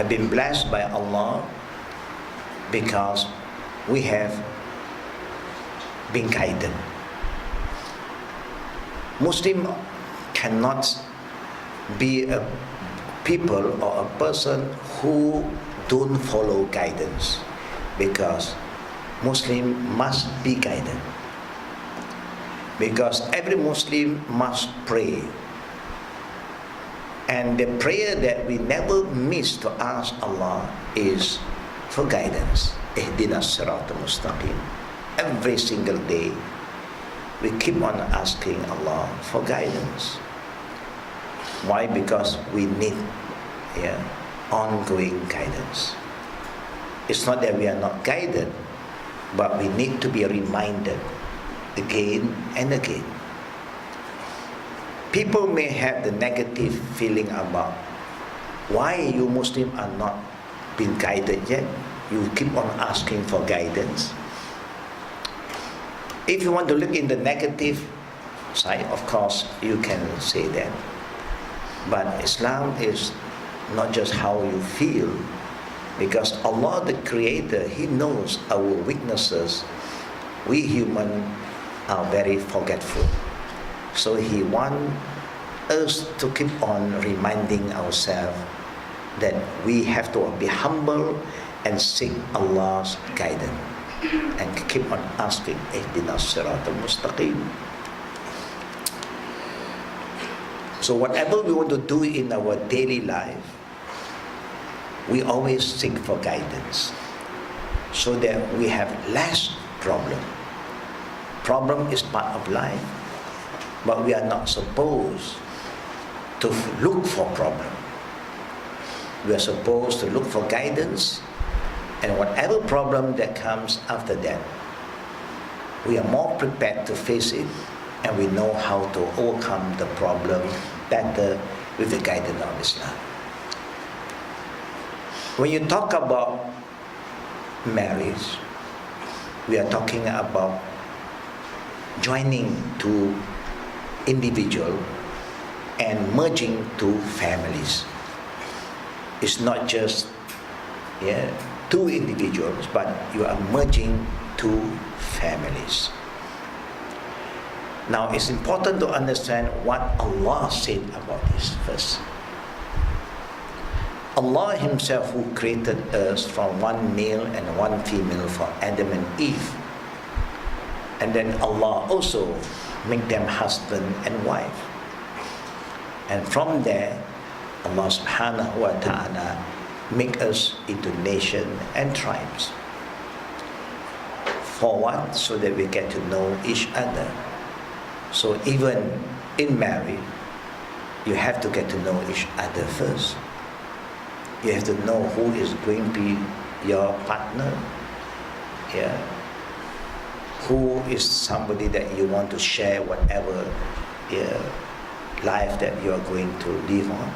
have been blessed by Allah because we have been guided. Muslim cannot be a people or a person who don't follow guidance, because Muslim must be guided. Because every Muslim must pray, and the prayer that we never miss to ask Allah is for guidance. Ihdinas siratal mustaqim. Every single day we keep on asking Allah for guidance. Why? Because we need ongoing guidance. It's not that we are not guided, but we need to be reminded again and again. People may have the negative feeling about why you Muslim are not being guided yet. You keep on asking for guidance. If you want to look in the negative side, of course you can say that. But Islam is not just how you feel, because Allah the Creator, He knows our weaknesses. We human are very forgetful. So He wants us to keep on reminding ourselves that we have to be humble and seek Allah's guidance and keep on asking, Ihdinas siratal mustaqim. So whatever we want to do in our daily life, we always seek for guidance so that we have less problem. Problem is part of life, but we are not supposed to look for problem. We are supposed to look for guidance, and whatever problem that comes after that, we are more prepared to face it, and we know how to overcome the problem better with the guidance of Islam. When you talk about marriage, we are talking about joining two individuals and merging two families. It's not just two individuals, but you are merging two families. Now it's important to understand what Allah said about this first. Allah Himself, who created us from one male and one female, from Adam and Eve, and then Allah also make them husband and wife, and from there Allah subhanahu wa ta'ala make us into nation and tribes. For what? So that we get to know each other. So even in marriage, you have to get to know each other first. You have to know who is going to be your partner. Who is somebody that you want to share whatever life that you are going to live on.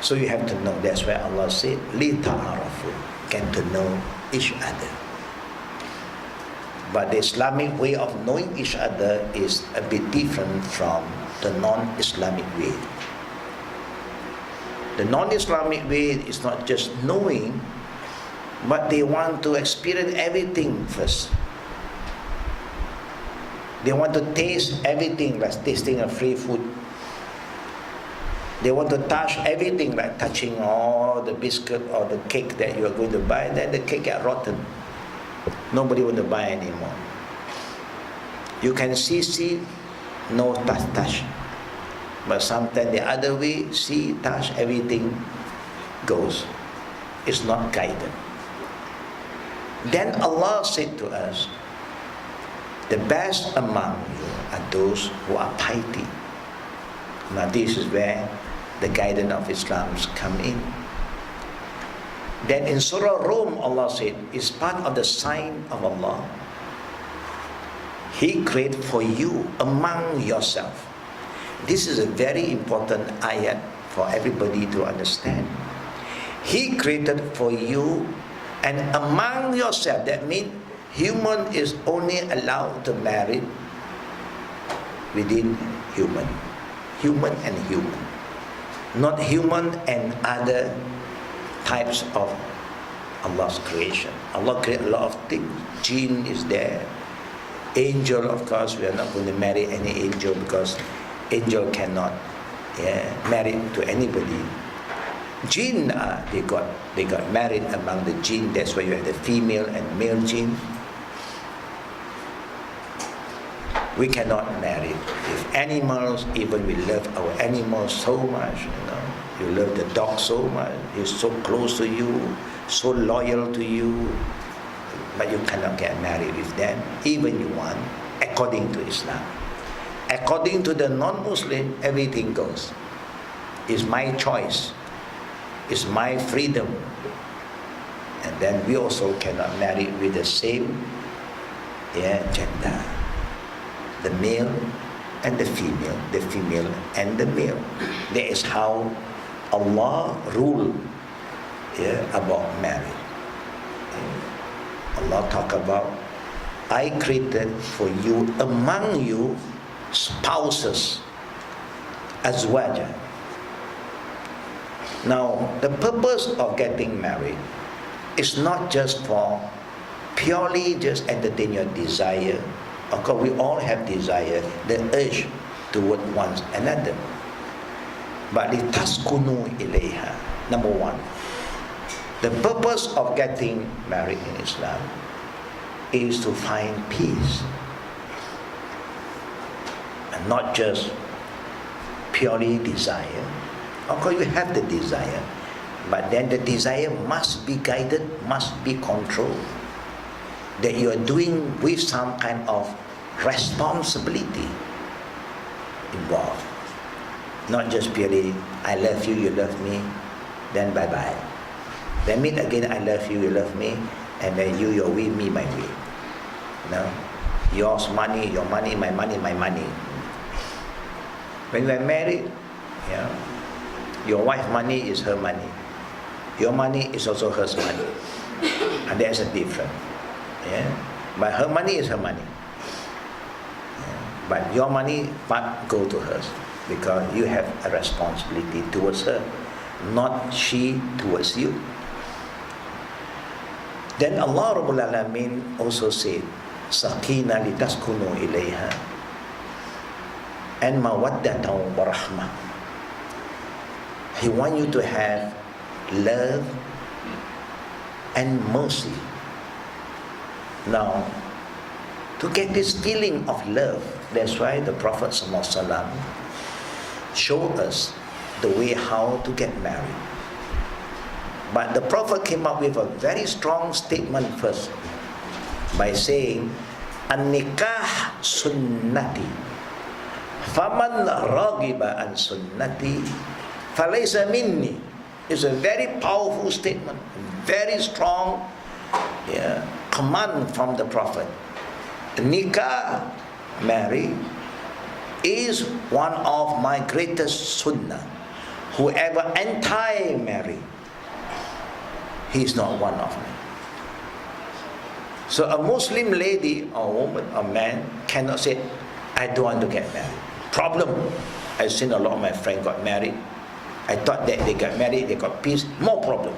So you have to know. That's why Allah said, "Li ta'arafu," get to know each other. But the Islamic way of knowing each other is a bit different from the non-Islamic way. The non-Islamic way is not just knowing, but they want to experience everything first. They want to taste everything, like tasting a free food. They want to touch everything, like touching all the biscuit or the cake that you are going to buy. Then the cake get rotten. Nobody want to buy anymore. You can see, no touch. But sometimes the other way, see, touch, everything goes. It's not guided. Then Allah said to us, the best among you are those who are piety. Now this is where the guidance of Islam come in. Then in Surah Rum, Allah said, it's part of the sign of Allah. He created for you among yourself. This is a very important ayat for everybody to understand. He created for you and among yourself. That means human is only allowed to marry within human and human. not human and other types of Allah's creation. Allah created a lot of things. Jinn is there. Angel, of course, we are not going to marry any angel because angel cannot marry to anybody. Jinn, they got married among the jinn. That's why you have the female and male jinn. We cannot marry with animals. Even we love our animals so much, you love the dog so much. He's so close to you, so loyal to you, but you cannot get married with them, even you want, according to Islam. According to the non-Muslim, everything goes. It's my choice. It's my freedom. And then we also cannot marry with the same gender. The male and the female and the male. That is how Allah ruled about marriage. Allah talk about, I created for you among you spouses, azwaja. Now, the purpose of getting married is not just for purely just entertain your desire. Of course, we all have desire, the urge toward one another. But litaskunu ilayha. Number one, the purpose of getting married in Islam is to find peace. And not just purely desire. Of course, you have the desire, but then the desire must be guided, must be controlled. That you are doing with some kind of responsibility involved. Not just purely, I love you, you love me, then bye-bye. Then meet again, I love you, you love me, and then you're with me, my way. No? Yours money, your money, my money, my money. When we are married, your wife's money is her money. Your money is also her money. And there's a difference. But her money is her money. But your money must go to her because you have a responsibility towards her, not she towards you. Then Allah Rabbul Alameen also said, Sakina litaskunu ilayha and mawaddatan wa rahmah. He wants you to have love and mercy. Now, to get this feeling of love, that's why the Prophet ﷺ showed us the way how to get married. But the Prophet came up with a very strong statement first by saying, An-nikah sunnati, faman ragiba an sunnati, falaysa minni. It's a very powerful statement, very strong command from the Prophet. Nikah, marry, is one of my greatest sunnah. Whoever anti-marry, he is not one of me. So a Muslim lady or woman or man cannot say, I don't want to get married. Problem. I've seen a lot of my friends got married. I thought that they got married, they got peace. More problem.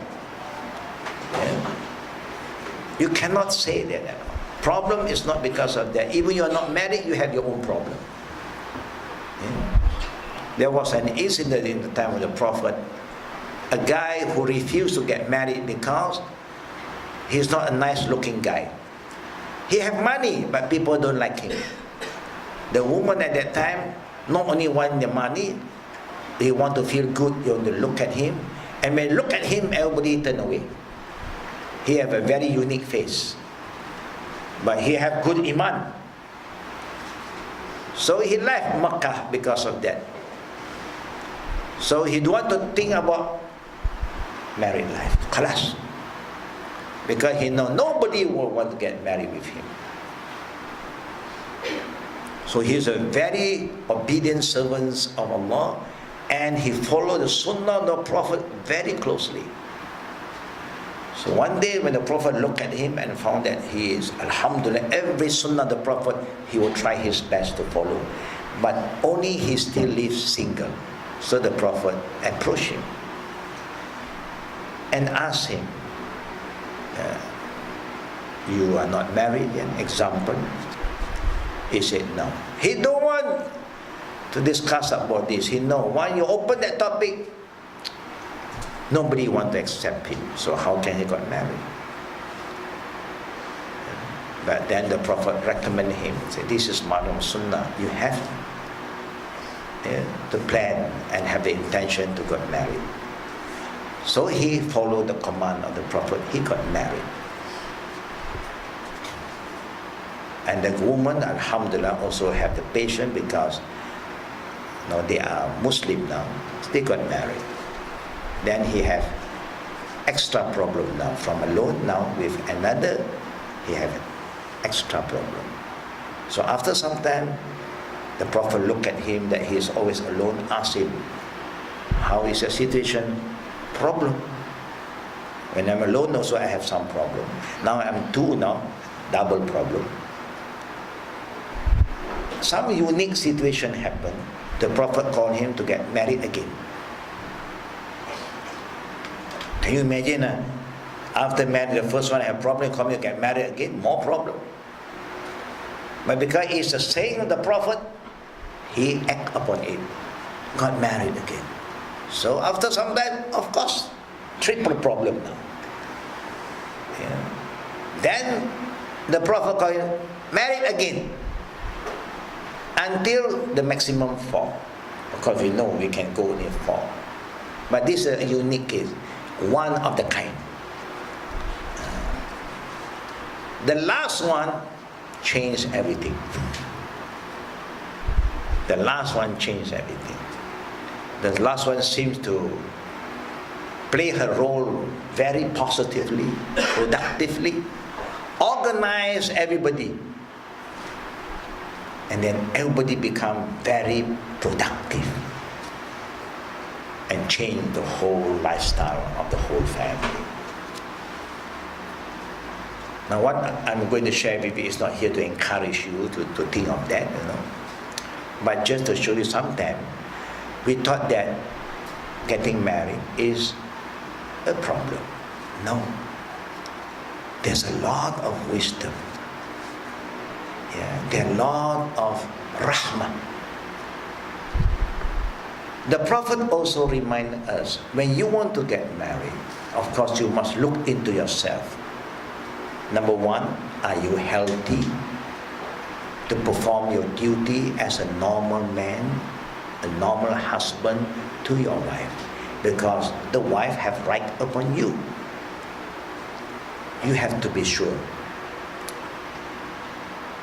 You cannot say that at all. Problem is not because of that. Even you are not married, you have your own problem. There was an incident in the time of the Prophet. A guy who refused to get married because he's not a nice looking guy. He have money, but people don't like him. The woman at that time not only want the money, they want to feel good, they want to look at him. And when look at him, everybody turn away. He have a very unique face. But he have good iman. So he left Makkah because of that. So he don't want to think about married life. Khalas. Because he know nobody will want to get married with him. So he's a very obedient servant of Allah, and he followed the sunnah of the Prophet very closely. So one day when the Prophet looked at him and found that he is, alhamdulillah, every sunnah of the Prophet, he will try his best to follow. But only he still lives single. So the Prophet approached him and asked him, you are not married yet? Example. He said no. He don't want to discuss about this. He know when you open that topic, nobody want to accept him. So how can he got married? But then the Prophet recommended him, said, this is Madam Sunnah. You have to plan and have the intention to get married. So he followed the command of the Prophet. He got married. And the woman, alhamdulillah, also have the patience because they are Muslim now. They got married. Then he have extra problem now. From alone now with another, he have extra problem. So after some time, the Prophet looked at him that he is always alone, asked him, how is your situation? Problem. When I'm alone also I have some problem. Now I'm two now, double problem. Some unique situation happened. The Prophet called him to get married again. Can you imagine? After marriage, the first one have problem, come here, get married again, more problem. But because it's the saying of the Prophet, he act upon it, got married again. So after some time, of course, triple problem now. Then the Prophet called him, married again, until the maximum 4. Of course, we know we can go only 4. But this is a unique case, one of the kind. The last one changed everything. The last one changed everything. The last one seems to play her role very positively, productively, organize everybody. And then everybody become very productive and change the whole lifestyle of the whole family. Now what I'm going to share with you is not here to encourage you to think of that, but just to show you sometimes we thought that getting married is a problem. No. There's a lot of wisdom. There are a lot of rahmah. The Prophet also reminds us, when you want to get married, of course you must look into yourself. Number 1, are you healthy to perform your duty as a normal man, a normal husband to your wife? Because the wife have right upon you. You have to be sure.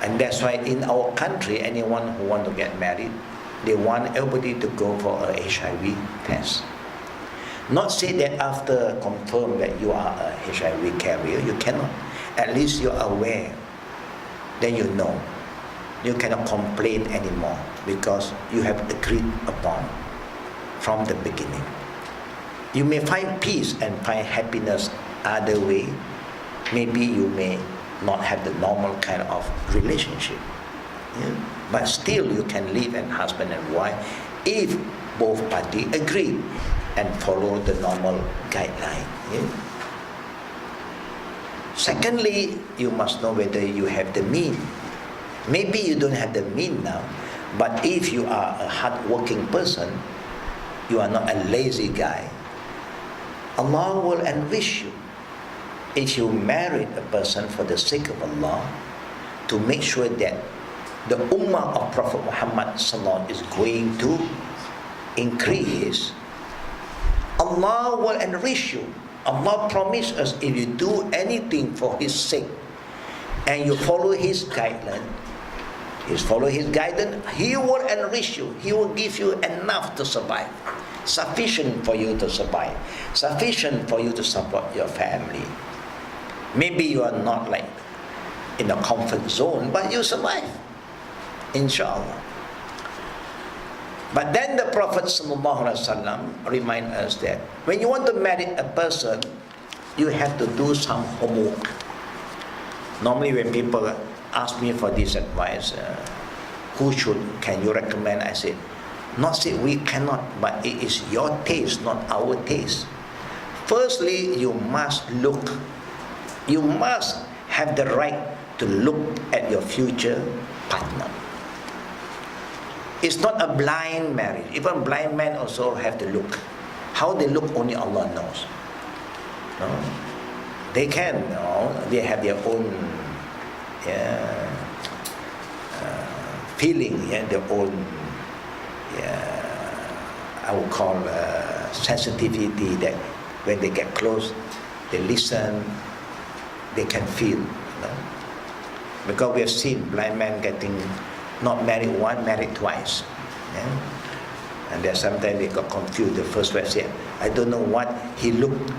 And that's why in our country, anyone who want to get married, they want everybody to go for a HIV test. Not say that after confirm that you are a HIV carrier, you cannot. At least you're aware. Then you know. You cannot complain anymore because you have agreed upon from the beginning. You may find peace and find happiness other way. Maybe you may not have the normal kind of relationship. But still you can live as husband and wife if both parties agree and follow the normal guideline. Secondly, you must know whether you have the mean. Maybe you don't have the mean now, but if you are a hard-working person, you are not a lazy guy, Allah will enrich you. If you marry a person for the sake of Allah, to make sure that the ummah of Prophet Muhammad is going to increase, Allah will enrich you. Allah promised us, if you do anything for His sake and you follow His guidelines, He will enrich you. He will give you enough to survive, sufficient for you to survive, sufficient for you to support your family. Maybe you are not like in a comfort zone, but you survive, inshallah. But then the Prophet ﷺ reminds us that when you want to marry a person, you have to do some homework. Normally when people ask me for this advice, can you recommend? I said, Not say we cannot, but it is your taste, not our taste. Firstly, you must have the right to look at your future partner. It's not a blind marriage. Even blind men also have to look. How they look, only Allah knows. No? They can, they have their own feeling, their own, I would call sensitivity, that when they get close, they listen, they can feel. Because we have seen blind men getting not married once, married twice. And then sometimes they got confused. The first one said, I don't know what he looked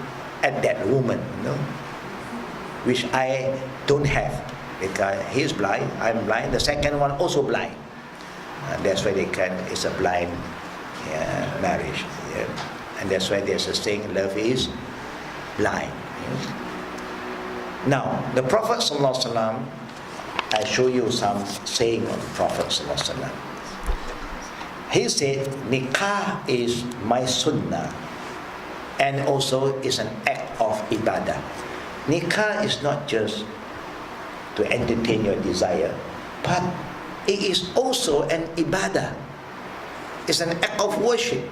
at that woman, which I don't have, because he's blind, I'm blind. The second one also blind. And that's why it's a blind marriage. And that's why there's a saying, love is blind. Now, the Prophet ﷺ, I show you some saying of the Prophet ﷺ. He said, nikah is my sunnah, and also is an act of ibadah. Nikah is not just to entertain your desire, but it is also an ibadah. It's an act of worship.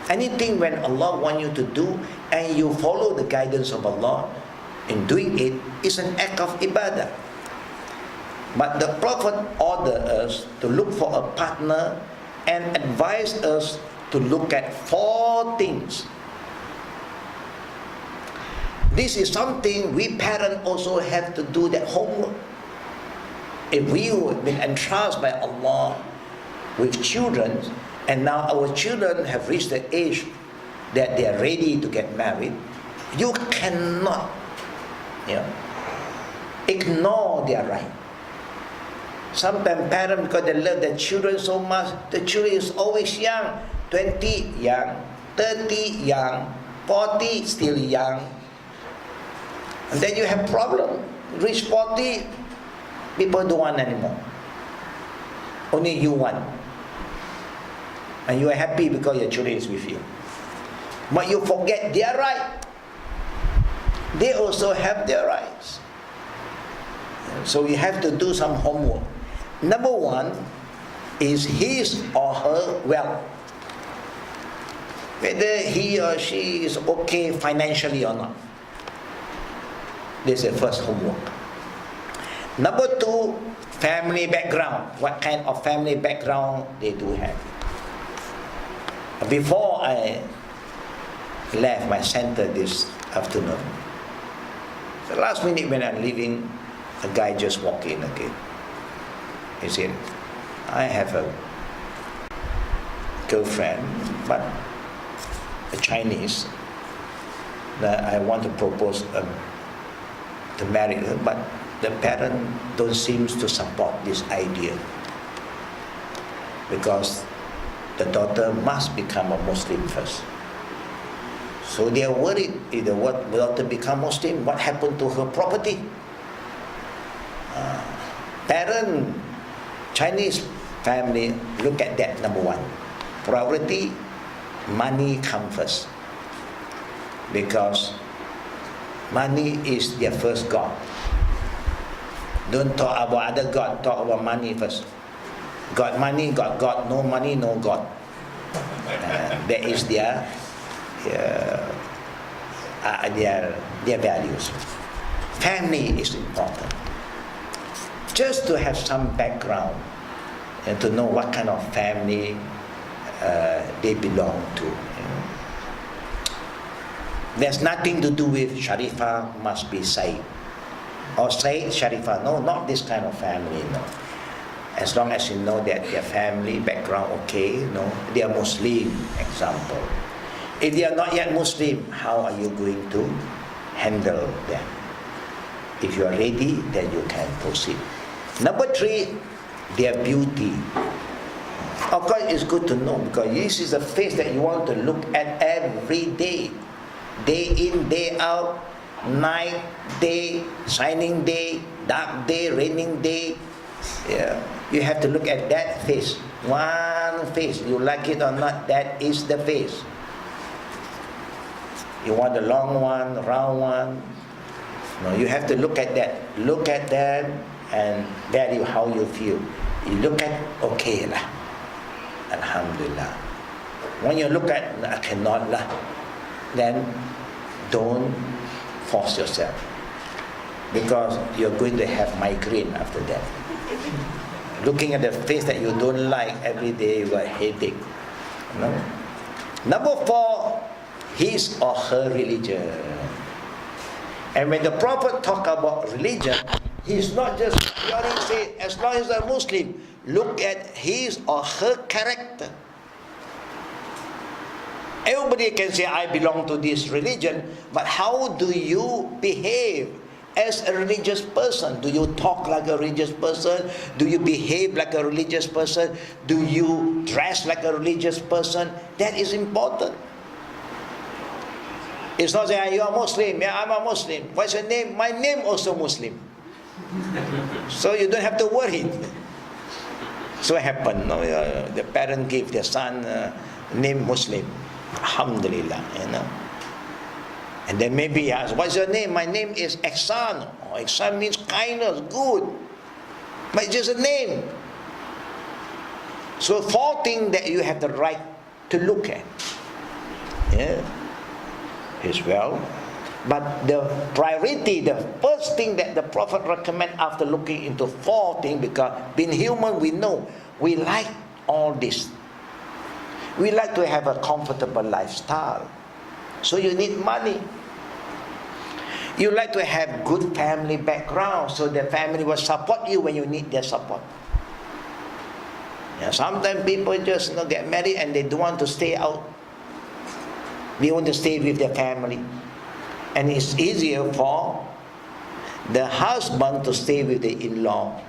Anything when Allah wants you to do and you follow the guidance of Allah in doing it, is an act of ibadah. But the Prophet ordered us to look for a partner and advised us to look at 4 things. This is something we parents also have to do that homework. If we have been entrusted by Allah with children, and now our children have reached the age that they are ready to get married, you cannot ignore their right. Sometimes parents, because they love their children so much, the children is always young, 20 young, 30 young, 40 still young. And then you have problem. Reach 40, people don't want anymore. Only you want. And you are happy because your children is with you. But you forget their right. They also have their rights. So you have to do some homework. Number 1 is his or her wealth. Whether he or she is okay financially or not. This is the first homework. Number 2, family background. What kind of family background they do have. Before I left my center this afternoon, the last minute when I'm leaving, a guy just walked in again. He said, I have a girlfriend, but a Chinese, that I want to propose to marry her, but the parent don't seem to support this idea, because the daughter must become a Muslim first. So they are worried, if the daughter become Muslim, what happened to her property? Parent, Chinese family, look at that. Number 1, priority, money comes first, because money is their first God. Don't talk about other God, talk about money first. Got money, got God. No money, no God. That is their values. Family is important. Just to have some background and to know what kind of family they belong to. There's nothing to do with Sharifah must be Said, or Said Sharifah. No, not this kind of family. No. As long as you know that their family background okay, they are Muslim, example. If they are not yet Muslim, how are you going to handle them? If you are ready, then you can proceed. Number 3, their beauty. Of course, it's good to know, because this is a face that you want to look at every day. Day in, day out, night, day, shining day, dark day, raining day. You have to look at that face. One face. You like it or not, that is the face. You want the long one, round one. No, you have to look at that. Look at them and value how you feel. You look at, okay lah. Alhamdulillah. When you look at, I cannot lah, then don't force yourself. Because you're going to have migraine after that. Looking at the face that you don't like every day, you got headache. No? Number 4, his or her religion. And when the Prophet talk about religion, he's not just purely say, as long as a Muslim, look at his or her character. Everybody can say, I belong to this religion, but how do you behave as a religious person? Do you talk like a religious person? Do you behave like a religious person? Do you dress like a religious person? That is important. It's not saying, you are Muslim, yeah, I'm a Muslim. What's your name? My name also Muslim. So you don't have to worry. So it happened, no? The parent gave their son name Muslim. Alhamdulillah, you know. And then maybe he asks, what's your name? My name is Ihsan. Oh, Ihsan means kindness, good. But it's just a name. So 4 things that you have the right to look at. Yeah. Is well. But the priority, the first thing that the Prophet recommend after looking into 4 things, because being human, we know, we like all this. We like to have a comfortable lifestyle. So you need money. You like to have good family background, so the family will support you when you need their support. Yeah, sometimes people just get married and they don't want to stay out. They want to stay with their family. And it's easier for the husband to stay with the in-law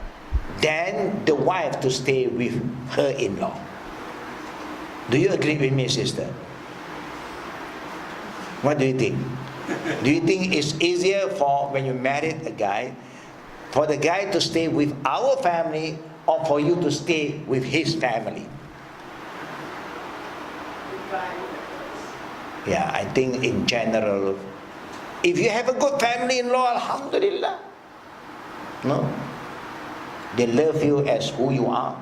than the wife to stay with her in-law. Do you agree with me, sister? What do you think? Do you think it's easier for when you married a guy, for the guy to stay with our family or for you to stay with his family? Yeah, I think in general, if you have a good family-in-law, alhamdulillah. No? They love you as who you are.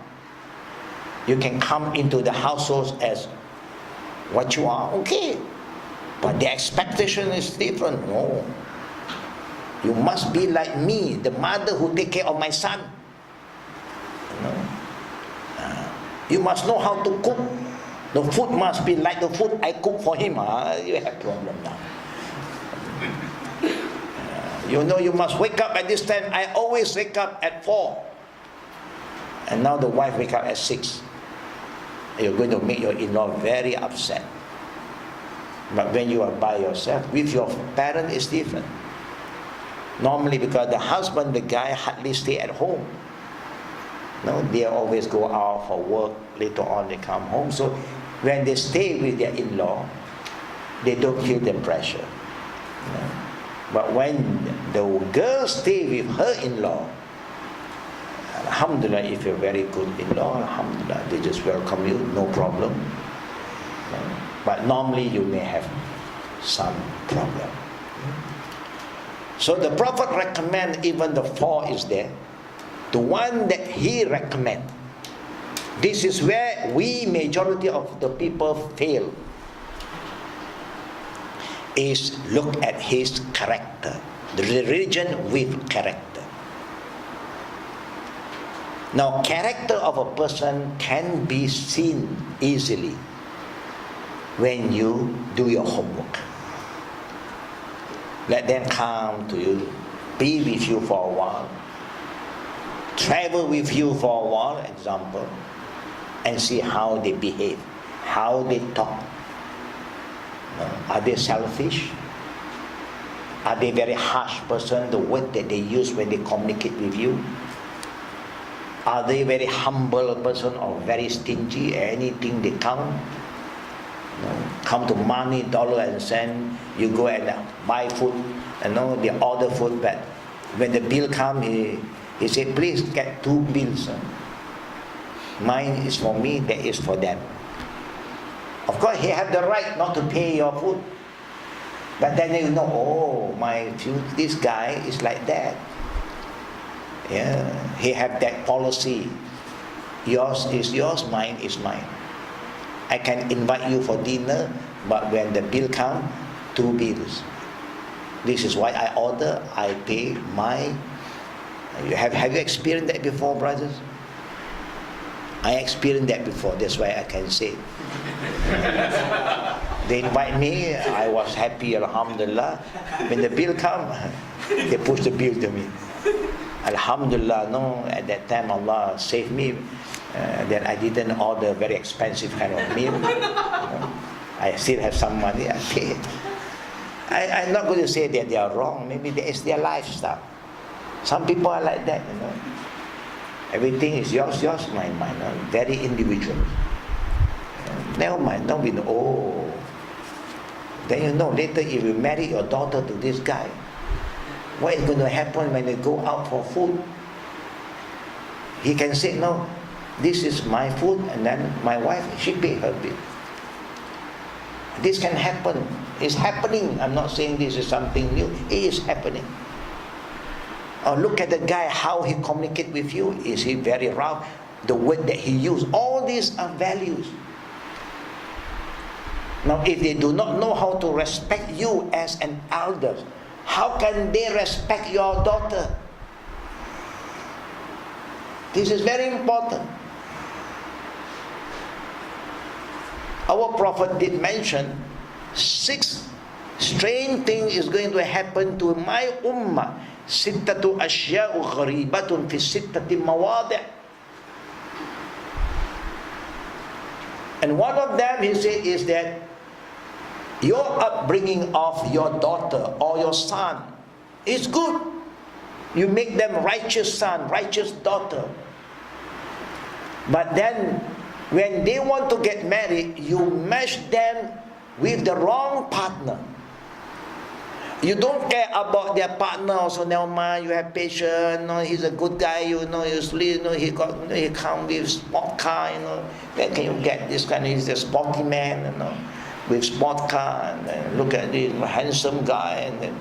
You can come into the household as what you are, okay. But the expectation is different. No. You must be like me, the mother who take care of my son. No. You must know how to cook. The food must be like the food I cook for him. You have problem now. You know you must wake up at this time. I always wake up at 4. And now the wife wake up at 6. You're going to make your in-law very upset. But when you are by yourself, with your parent, it's different. Normally, because the husband, the guy, hardly stay at home. No, they always go out for work. Later on, they come home. So when they stay with their in-law, they don't feel the pressure. No? But when the girl stay with her in-law, alhamdulillah, if you're very good in-law, alhamdulillah, they just welcome you, no problem. No? But normally you may have some problem. So the Prophet recommend, even the 4 is there. The one that he recommend, this is where we, majority of the people, fail, is look at his character. The religion with character. Now, character of a person can be seen easily when you do your homework. Let them come to you, be with you for a while, travel with you for a while, example, and see how they behave, how they talk. Are they selfish? Are they very harsh person, the word that they use when they communicate with you? Are they very humble person or very stingy? Anything they come to money, dollar and cent. You go and buy food, they order food, but when the bill come, he said, please get 2 bills. Mine is for me, that is for them. Of course, he have the right not to pay your food. But then you know, oh, this guy is like that. Yeah, he have that policy. Yours is yours, mine is mine. I can invite you for dinner, but when the bill comes, 2 bills. This is why I order, I pay my. Have you experienced that before, brothers? I experienced that before, that's why I can say. They invite me, I was happy, alhamdulillah. When the bill comes, they push the bill to me. Alhamdulillah, no, at that time Allah saved me, that I didn't order very expensive kind of meal. I still have some money, I pay. I'm not going to say that they are wrong, maybe that is their lifestyle. Some people are like that, Everything is yours, mine, very individual. Never mind, don't be, oh. Then you know, later if you marry your daughter to this guy, what is going to happen when they go out for food? He can say, no, this is my food, and then my wife, she pay her bill. This can happen. It's happening. I'm not saying this is something new. It is happening. Or look at the guy, how he communicates with you. Is he very rough? The word that he used. All these are values. Now, if they do not know how to respect you as an elder, how can they respect your daughter? This is very important. Our Prophet did mention 6 strange things is going to happen to my ummah. Sittatu ashya'u gharibatun fi sittati mawadi'. And one of them, he said, is that your upbringing of your daughter or your son is good. You make them righteous son, righteous daughter. But then, when they want to get married, you match them with the wrong partner. You don't care about their partner also. Never mind, you have patience. He's a good guy. You sleep. He come with sport car. Where can you get this kind? He's a sporty man. With sport car. And look at this handsome guy. And then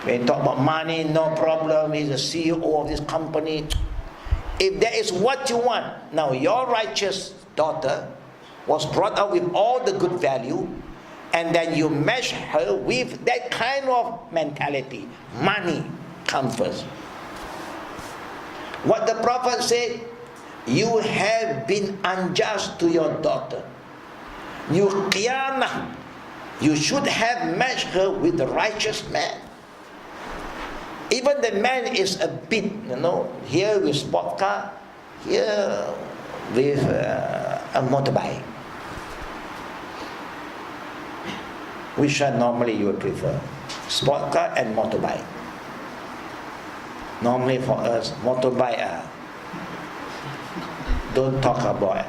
when you talk about money, no problem. He's the CEO of this company. If that is what you want, now your righteous daughter was brought up with all the good value, and then you match her with that kind of mentality. Money comes first. What the Prophet said, you have been unjust to your daughter. You qiyamah. You should have matched her with the righteous man. Even the man is a bit, here with sport car, here with a motorbike. Which one normally you would prefer? Sport car and motorbike. Normally for us, motorbike, don't talk about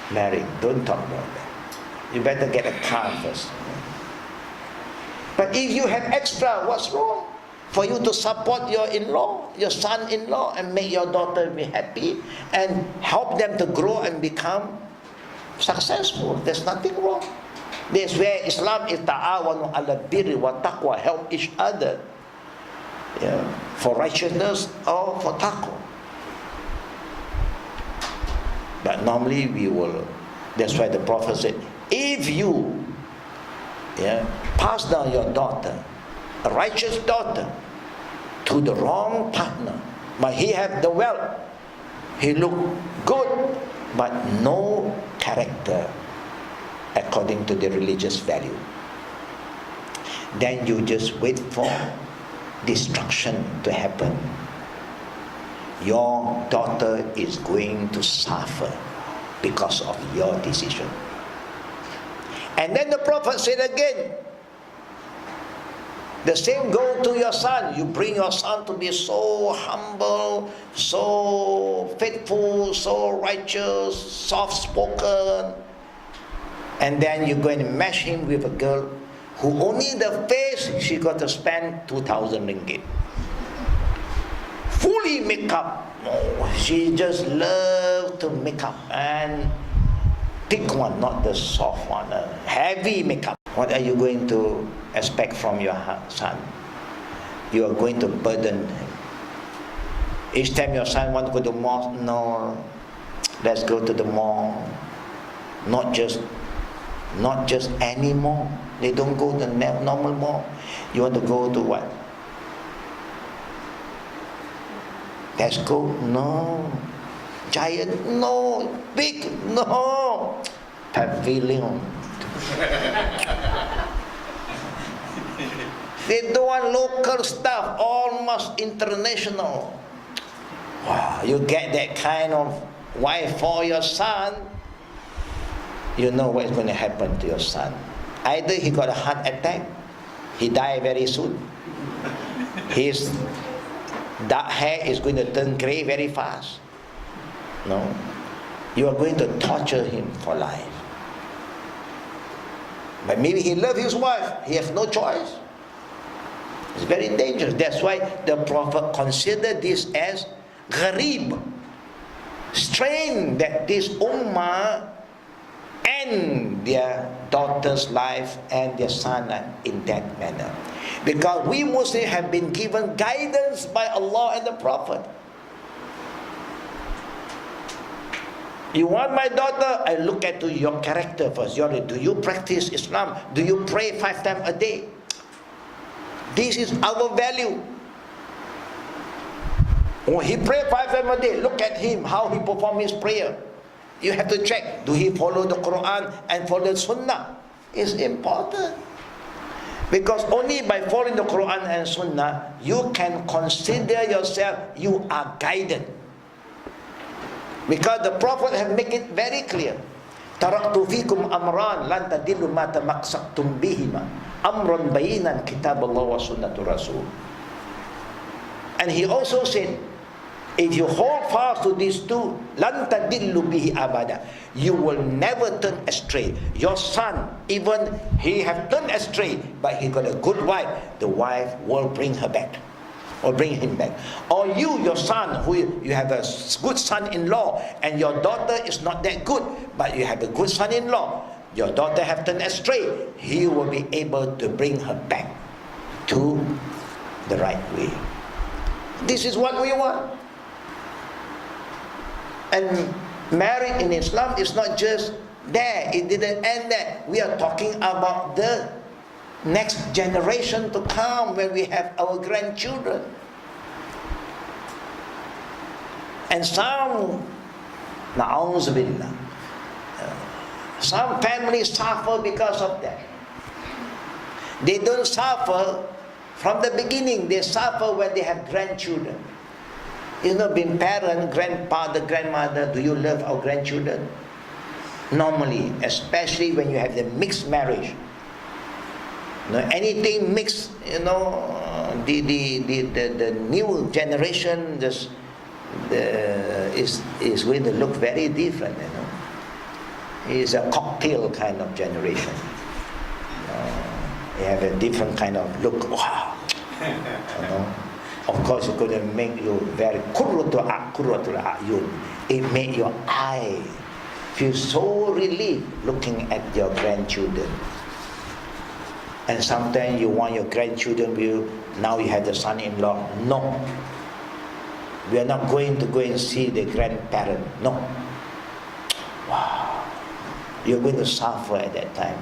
marriage. Don't talk about that. You better get a car first. But if you have extra, what's wrong? For you to support your in-law, your son-in-law, and make your daughter be happy, and help them to grow and become successful. There's nothing wrong. That's where Islam is ta'awanu ala birri wa taqwa, help each other, for righteousness or for taqwa. But normally that's why the Prophet said, if you pass down your daughter, a righteous daughter, to the wrong partner, but he have the wealth, he look good, but no character according to the religious value, then you just wait for destruction to happen. Your daughter is going to suffer because of your decision. And then the Prophet said again, the same go to your son. You bring your son to be so humble, so faithful, so righteous, soft-spoken, and then you're going to match him with a girl who only the face she got to spend 2,000 ringgit. Fully heavy makeup. Oh, she just loved to make up, and thick one, not the soft one, heavy makeup. What are you going to expect from your son? You are going to burden him. Each time your son wants to go to the mall, no, let's go to the mall. Not just any mall. They don't go to the normal mall. You want to go to what? Let's go? No. Giant? No. Big? No. Pavilion. They don't want local stuff, almost international. Wow, you get that kind of wife for your son, you know what's going to happen to your son. Either he got a heart attack, he died very soon. His dark hair is going to turn gray very fast. No, you are going to torture him for life. But maybe he loves his wife, he has no choice. It's very dangerous. That's why the Prophet considered this as gharib, strange that this ummah end their daughter's life and their son in that manner. Because we Muslims have been given guidance by Allah and the Prophet. You want my daughter? I look at your character first. Do you practice Islam? Do you pray 5 times a day? This is our value. Oh, he prayed 5 times a day. Look at him, how he performed his prayer. You have to check. Do he follow the Quran and follow the Sunnah? It's important. Because only by following the Quran and Sunnah, you can consider yourself, you are guided. Because the Prophet have made it very clear. Taraktu fikum amran lan tadillu ma tamassaktum bihima. Amrun bayinan kitab Allah wa sunnatu Rasul. And he also said, if you hold fast to these two, lan tadillu bihi abada, you will never turn astray. Your son, even he have turned astray, but he got a good wife, the wife will bring her back, or bring him back. Or you, your son, who you have a good son-in-law, and your daughter is not that good, but you have a good son-in-law, your daughter have turned astray, he will be able to bring her back to the right way. This is what we want. And marriage in Islam is not just there. It didn't end there. We are talking about the next generation to come when we have our grandchildren. And some, na'uzubillah, some families suffer because of that. They don't suffer from the beginning. They suffer when they have grandchildren. You know, being parent, grandfather, grandmother, do you love our grandchildren? Normally, especially when you have the mixed marriage. You know, anything mixed, you know, the new generation is going to look very different, you know. It's a cocktail kind of generation. They have a different kind of look. Wow. You know? Of course, it's going to make you very kurratul a'yun. It make your eye feel so relieved looking at your grandchildren. And sometimes you want your grandchildren with, now you have the son-in-law. No. We are not going to go and see the grandparent. No. Wow. You're going to suffer at that time.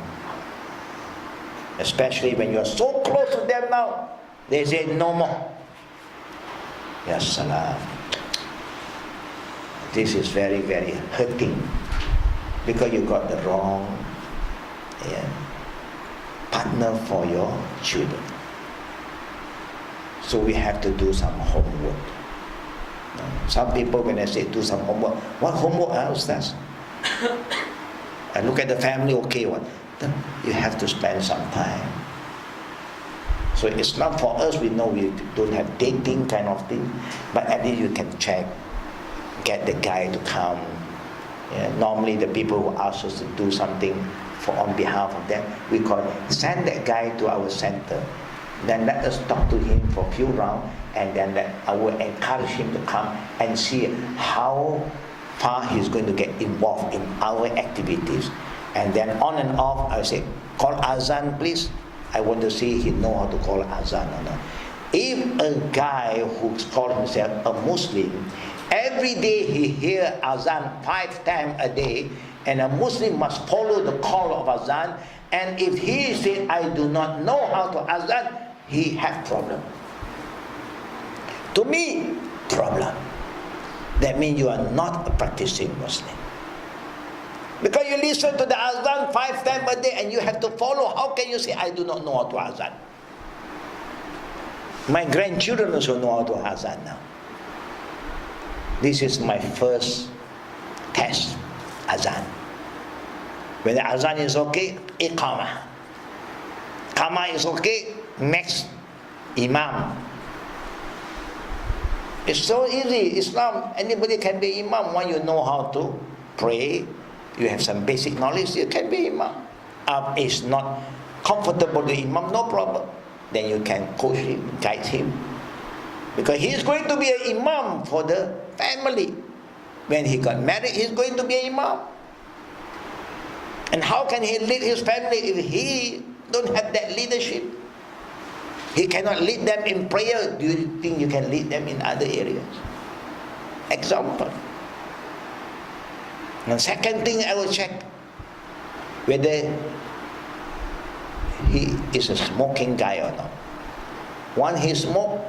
Especially when you are so close to them now. They say no more. Ya salam. This is very, very hurting. Because you got the wrong partner for your children. So we have to do some homework. Some people, when I say do some homework, what homework else does? I look at the family, okay, what? You have to spend some time. So it's not for us, we know we don't have dating kind of thing, but at least you can check, get the guy to come. Normally the people who ask us to do something on behalf of them, we call it, send that guy to our center. then let us talk to him for a few rounds, and then I will encourage him to come and see how far he's going to get involved in our activities. And then on and off, I say, call azan please. I want to see he know how to call azan or not. If a guy who calls himself a Muslim, every day he hear azan 5 times a day, and a Muslim must follow the call of azan, and if he said, I do not know how to azan, he have problem. To me, problem. That means you are not a practicing Muslim. Because you listen to the azan 5 times a day and you have to follow. How can you say, I do not know how to azan? My grandchildren also know how to azan now. This is my first test, azan. When the azan is okay, iqamah. Iqamah is okay, next, imam. It's so easy. Islam, anybody can be imam. When you know how to pray, you have some basic knowledge, you can be imam. It's not comfortable to imam, no problem. Then you can coach him, guide him. Because he is going to be an imam for the family. When he got married, he is going to be an imam. And how can he lead his family if he don't have that leadership? He cannot lead them in prayer. Do you think you can lead them in other areas? Example. And second thing, I will check whether he is a smoking guy or not. Once he smoke,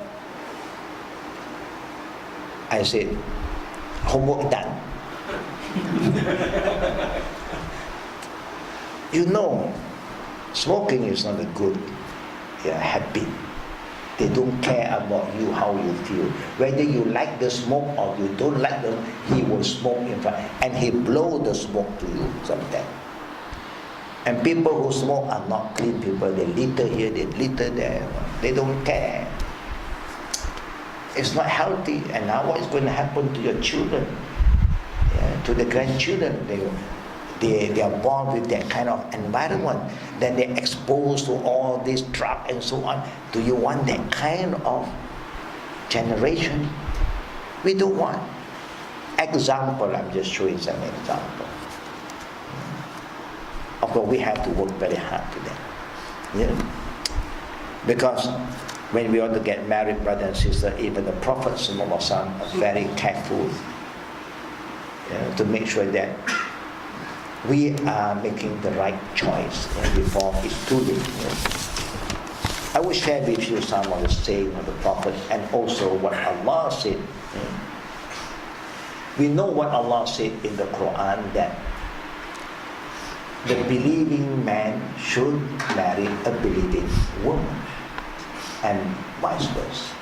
I said, homework done. You know, smoking is not a good habit. They don't care about you, how you feel. Whether you like the smoke or you don't like the, he will smoke in front, and he blow the smoke to you sometimes. And people who smoke are not clean people. They litter here, they litter there. They don't care. It's not healthy. And now what is going to happen to your children, to the grandchildren? They are born with that kind of environment. Then they're exposed to all this drug and so on. Do you want that kind of generation? We don't want. Example, I'm just showing some example. Of course, we have to work very hard to that. Yeah? Because when we want to get married, brother and sister, even the Prophet ﷺ was very careful to make sure that we are making the right choice before it's too late. I will share with you some of the saying of the Prophet and also what Allah said. We know what Allah said in the Quran, that the believing man should marry a believing woman, and vice versa.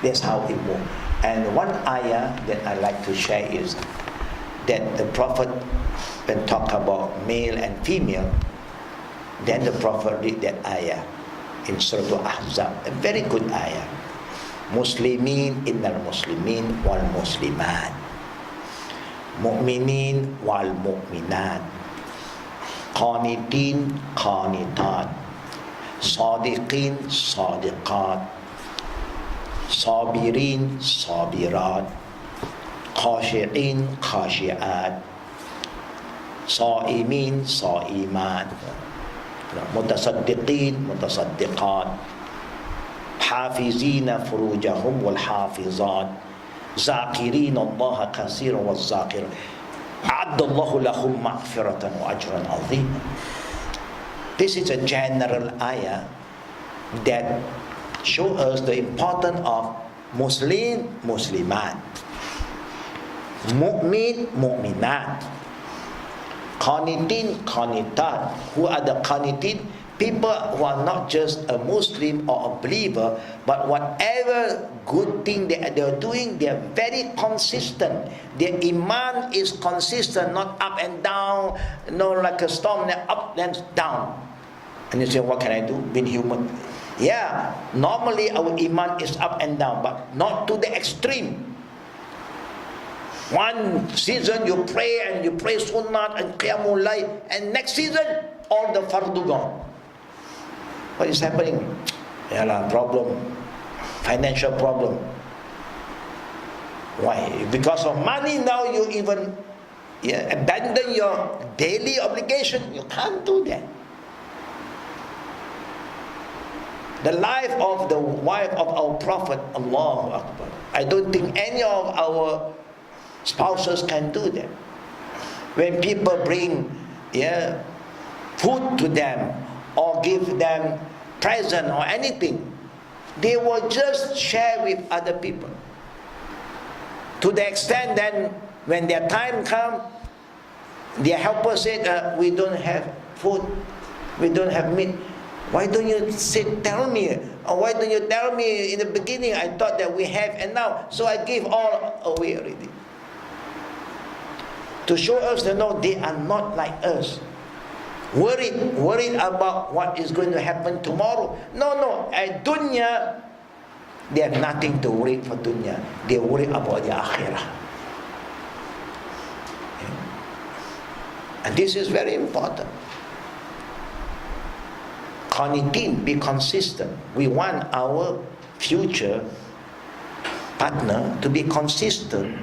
That's how it works. And one ayah that I like to share is that the Prophet, when talk about male and female, then the Prophet read that ayah in Surah Al-Ahzab, a very good ayah. Muslimin innal muslimin wal muslimat, mu'minin wal mu'minat, qanitin qanitat, sadiqin sadiqat, sabirin sabirat, khashi'in khashi'at, sa'imin sa'imat, mutasaddiqin mutasaddiqat, hafizina furujahum wal hafizat, zakirin Allah kaseeran wal zakirat, a'addallahu lahum maghfiratan wa ajran azim. This is a general ayah that shows us the importance of Muslim, Muslimat, Mu'min, Mu'minat, Qanitin, Qanitat. Who are the Qanitin? People who are not just a Muslim or a believer, but whatever good thing they are doing, they are very consistent. Their iman is consistent, not up and down, like a storm, up and down. And you say, what can I do? Being human. Yeah, normally our iman is up and down, but not to the extreme. One season you pray and you pray sunnah and qiyamul layl, and next season all the fardu gone. What is happening? Problem, financial problem. Why? Because of money now you even abandon your daily obligation. You can't do that. The life of the wife of our Prophet, Allahu Akbar. I don't think any of our spouses can do that. When people bring food to them or give them present or anything, they will just share with other people. To the extent that when their time comes, their helper said, we don't have food, we don't have meat. Why don't you tell me? Or why don't you tell me in the beginning? I thought that we have and now, so I gave all away already. To show us that no, they are not like us. Worried about what is going to happen tomorrow. No. At dunya, they have nothing to worry for dunya. They worry about the akhirah. And this is very important. Qanitin, be consistent. We want our future partner to be consistent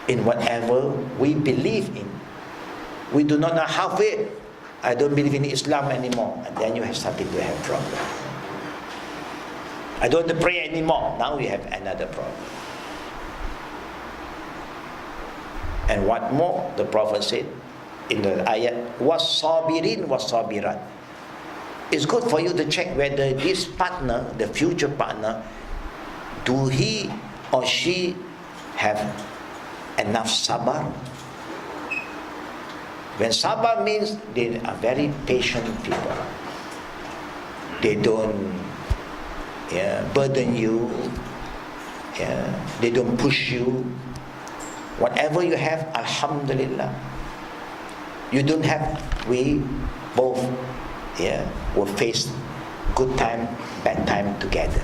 in whatever we believe in. We do not know halfway. I don't believe in Islam anymore. And then you have started to have problem. I don't want to pray anymore. Now you have another problem. And what more? The Prophet said in the ayat, was-sabirin was-sabirat. It's good for you to check whether this partner, the future partner, do he or she have enough sabr. When sabr means they are very patient people. They don't burden you. They don't push you. Whatever you have, alhamdulillah. You don't have, we both will face good time, bad time together.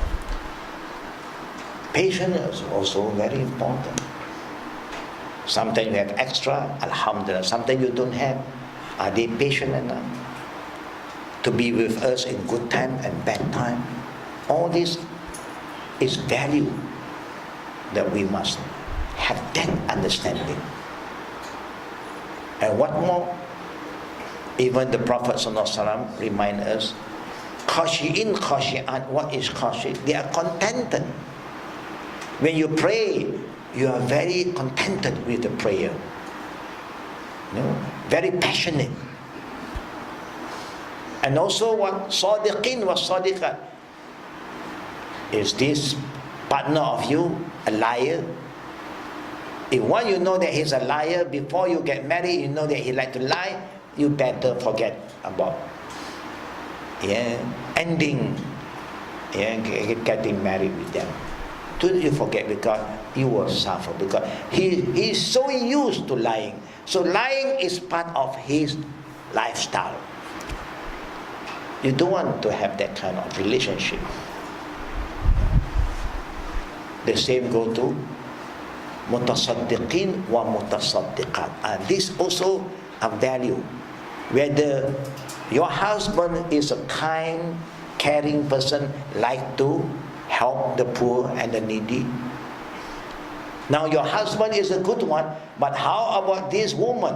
Patience is also very important. Sometimes you have extra, alhamdulillah. Sometimes you don't have. Are they patient enough to be with us in good time and bad time? All this is value that we must have that understanding. And what more? Even the Prophet ﷺ remind us, khashi'in khashi'at. What is khashi'? They are contented. When you pray, you are very contented with the prayer. Very passionate. And also what? Sadiqin was sadiqat. Is this partner of you a liar? If one you know that he's a liar, before you get married, you know that he like to lie, you better forget about ending getting married with them. Do you forget, because you will suffer, because he is so used to lying. So lying is part of his lifestyle. You don't want to have that kind of relationship. The same go to mutasaddiqin wa mutasaddiqat. And this also a value. Whether your husband is a kind, caring person, like to help the poor and the needy. Now your husband is a good one, but how about this woman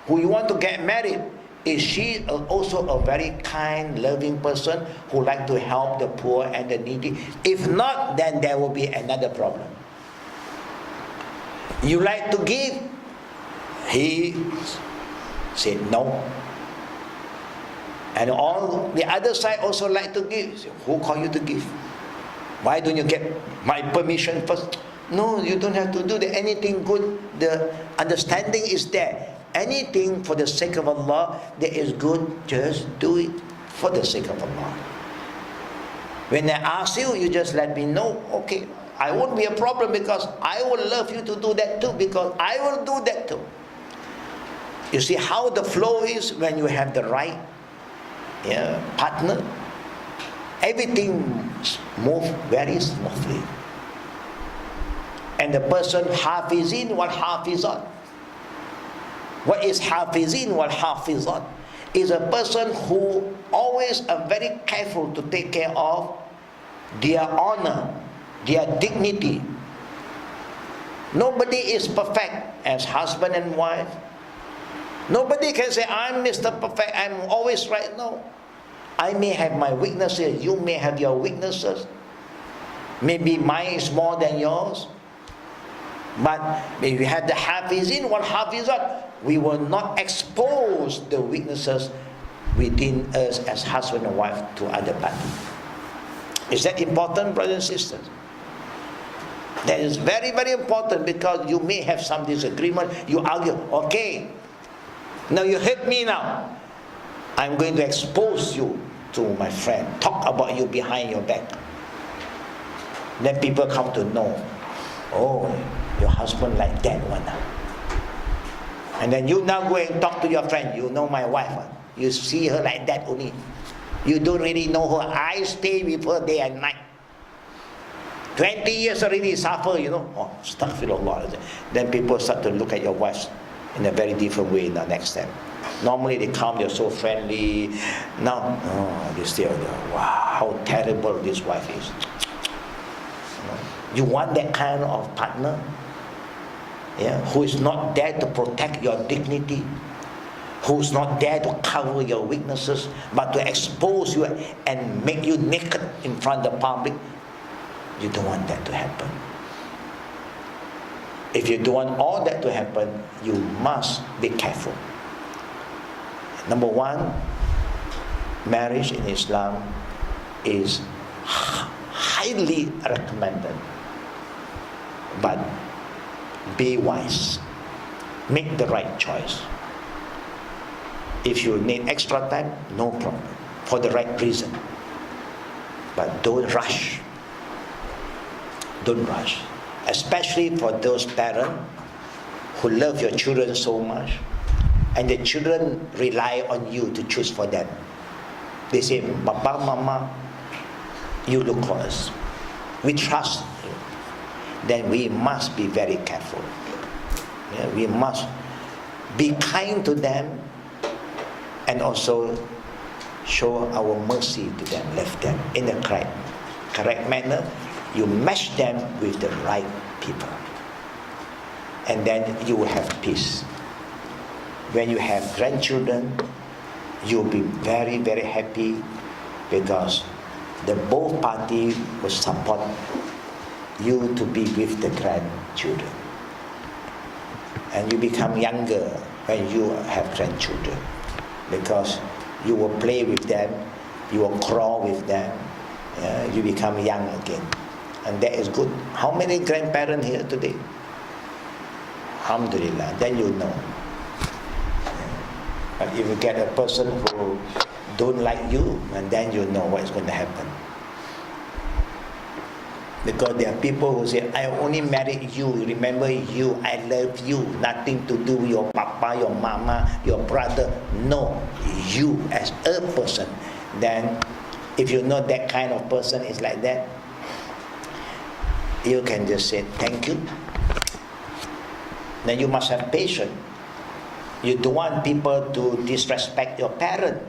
who you want to get married? Is she also a very kind, loving person who like to help the poor and the needy? If not, then there will be another problem. You like to give? He said no. And all the other side also like to give. So who call you to give? Why don't you get my permission first? No, you don't have to do that. Anything good, the understanding is there. Anything for the sake of Allah that is good, just do it for the sake of Allah. When I ask you, you just let me know. Okay, I won't be a problem, because I will love you to do that too, because I will do that too. You see how the flow is when you have the right partner. Everything moves very smoothly. And the person hafizin wal hafizat. What is hafizin wal hafizat? is a person who always are very careful to take care of their honor, their dignity. Nobody is perfect as husband and wife. Nobody can say, I'm Mr. Perfect, I'm always right. No. I may have my weaknesses, you may have your weaknesses. Maybe mine is more than yours. But if we have the hafizin wal hafizat, we will not expose the weaknesses within us as husband and wife to other party. Is that important, brothers and sisters? That is very, very important, because you may have some disagreement. You argue, okay, now you hate me now. I'm going to expose you to my friend. Talk about you behind your back. Then people come to know, oh, your husband like that one. And then you now go and talk to your friend. You know my wife. You see her like that only. You don't really know her. I stay with her day and night. 20 years already suffer, you know. Oh, astaghfirullah. Then people start to look at your wife in a very different way now next time. Normally they come, they're so friendly. Now, oh, they still, wow, how terrible this wife is. You want that kind of partner, yeah, who is not there to protect your dignity, who's not there to cover your weaknesses, but to expose you and make you naked in front of the public. You don't want that to happen. If you don't want all that to happen, you must be careful. Number one, marriage in Islam is highly recommended. But be wise. Make the right choice. If you need extra time, no problem. For the right reason. But don't rush. Don't rush. Especially for those parents who love your children so much, and the children rely on you to choose for them. They say, Papa, Mama, you look for us. We trust you. Then we must be very careful. Yeah, we must be kind to them, and also show our mercy to them, love them in the correct manner. You match them with the right people, and then you will have peace. When you have grandchildren, you'll be very, very happy, because the both parties will support you to be with the grandchildren. And you become younger when you have grandchildren, because you will play with them, you will crawl with them, you become young again. And that is good. How many grandparents here today? Alhamdulillah, then you know. But if you get a person who don't like you, and then you know what is going to happen. Because there are people who say, I only married you, remember you, I love you, nothing to do with your papa, your mama, your brother. No, you as a person. Then if you know that kind of person is like that, you can just say thank you. Then you must have patience. You don't want people to disrespect your parent.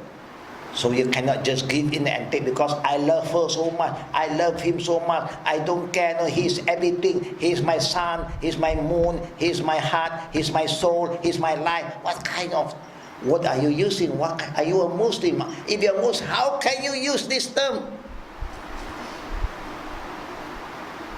So you cannot just give in and take, because I love her so much, I love him so much, I don't care, no, he's everything, he's my sun, he's my moon, he's my heart, he's my soul, he's my life. What kind of, what are you using? Are you a Muslim? If you're a Muslim, how can you use this term?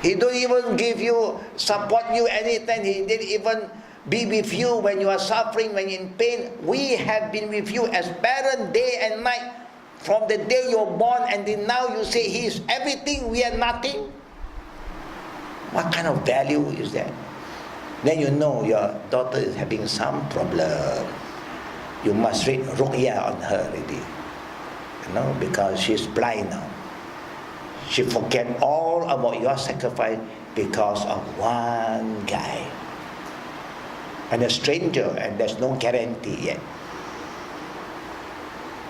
He don't even give you, support you anytime. He didn't even be with you when you are suffering, when you're in pain. We have been with you as parents day and night, from the day you're born, and then now you say he is everything, we are nothing. What kind of value is that? Then you know your daughter is having some problem. You must read ruqyah on her already, because she's blind now. She forget all about your sacrifice because of one guy and a stranger, and there's no guarantee yet.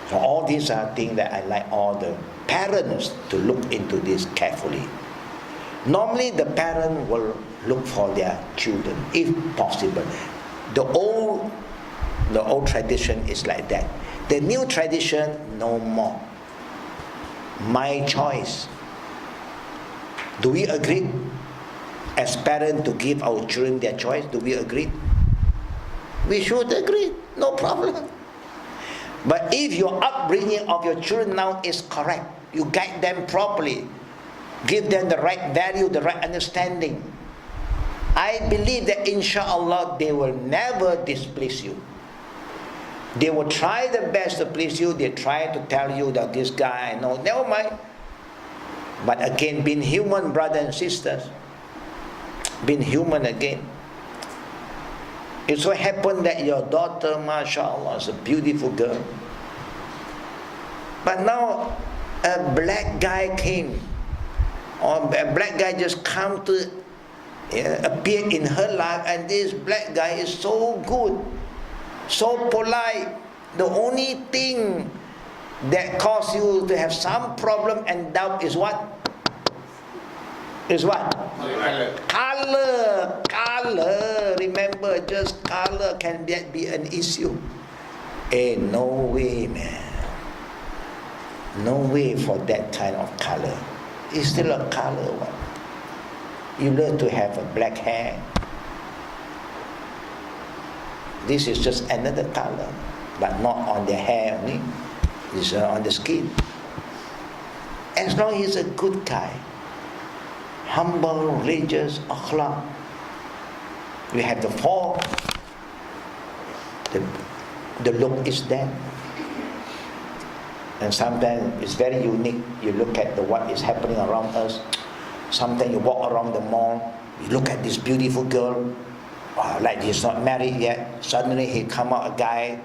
So all these are things that I like all the parents to look into this carefully. Normally the parent will look for their children if possible. The old tradition is like that. The new tradition, no more. My choice. Do we agree as parents to give our children their choice? Do we agree? We should agree, no problem. But if your upbringing of your children now is correct, you guide them properly, give them the right value, the right understanding, I believe that inshallah they will never displease you. They will try the best to please you. They try to tell you that this guy, no, never mind. But again, being human, brothers and sisters, being human again. It so happened that your daughter, mashallah, is a beautiful girl. But now a black guy came, or a black guy just come to appear in her life, and this black guy is so good, so polite. The only thing that cause you to have some problem and doubt is what? Is what? Color. Color. Remember, just color, can that be an issue? No way, man. No way for that kind of color. It's still a color one. You learn to have a black hair. This is just another color, but not on the hair only. It's on the skin. As long as he's a good guy, humble, religious, akhlaq. We have the four. The look is there. And sometimes it's very unique. You look at what is happening around us. Sometimes you walk around the mall, you look at this beautiful girl, like he's not married yet. Suddenly he come out a guy,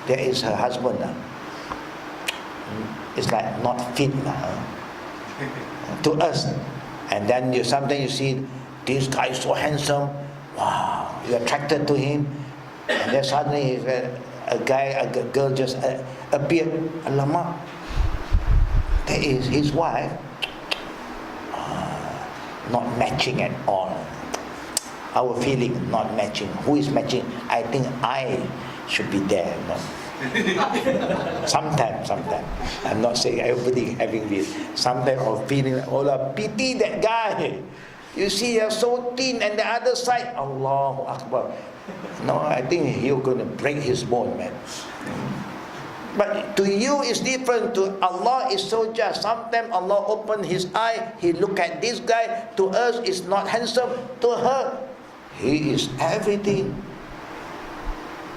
there is her husband. It's like not fit to us. And then sometimes you see this guy is so handsome, wow, you're attracted to him. And then suddenly a girl just appeared. Alamak, that is his wife. Not matching at all. Our feeling not matching. Who is matching? I think I should be there. No? Sometimes. I'm not saying everybody having this. Sometimes our feeling, pity that guy. You see, you're so thin, and the other side, Allahu Akbar. No, I think you're going to break his bone, man. But to you it's different. To Allah is so just. Sometimes Allah open His eye, He look at this guy. To us is not handsome. To her, he is everything.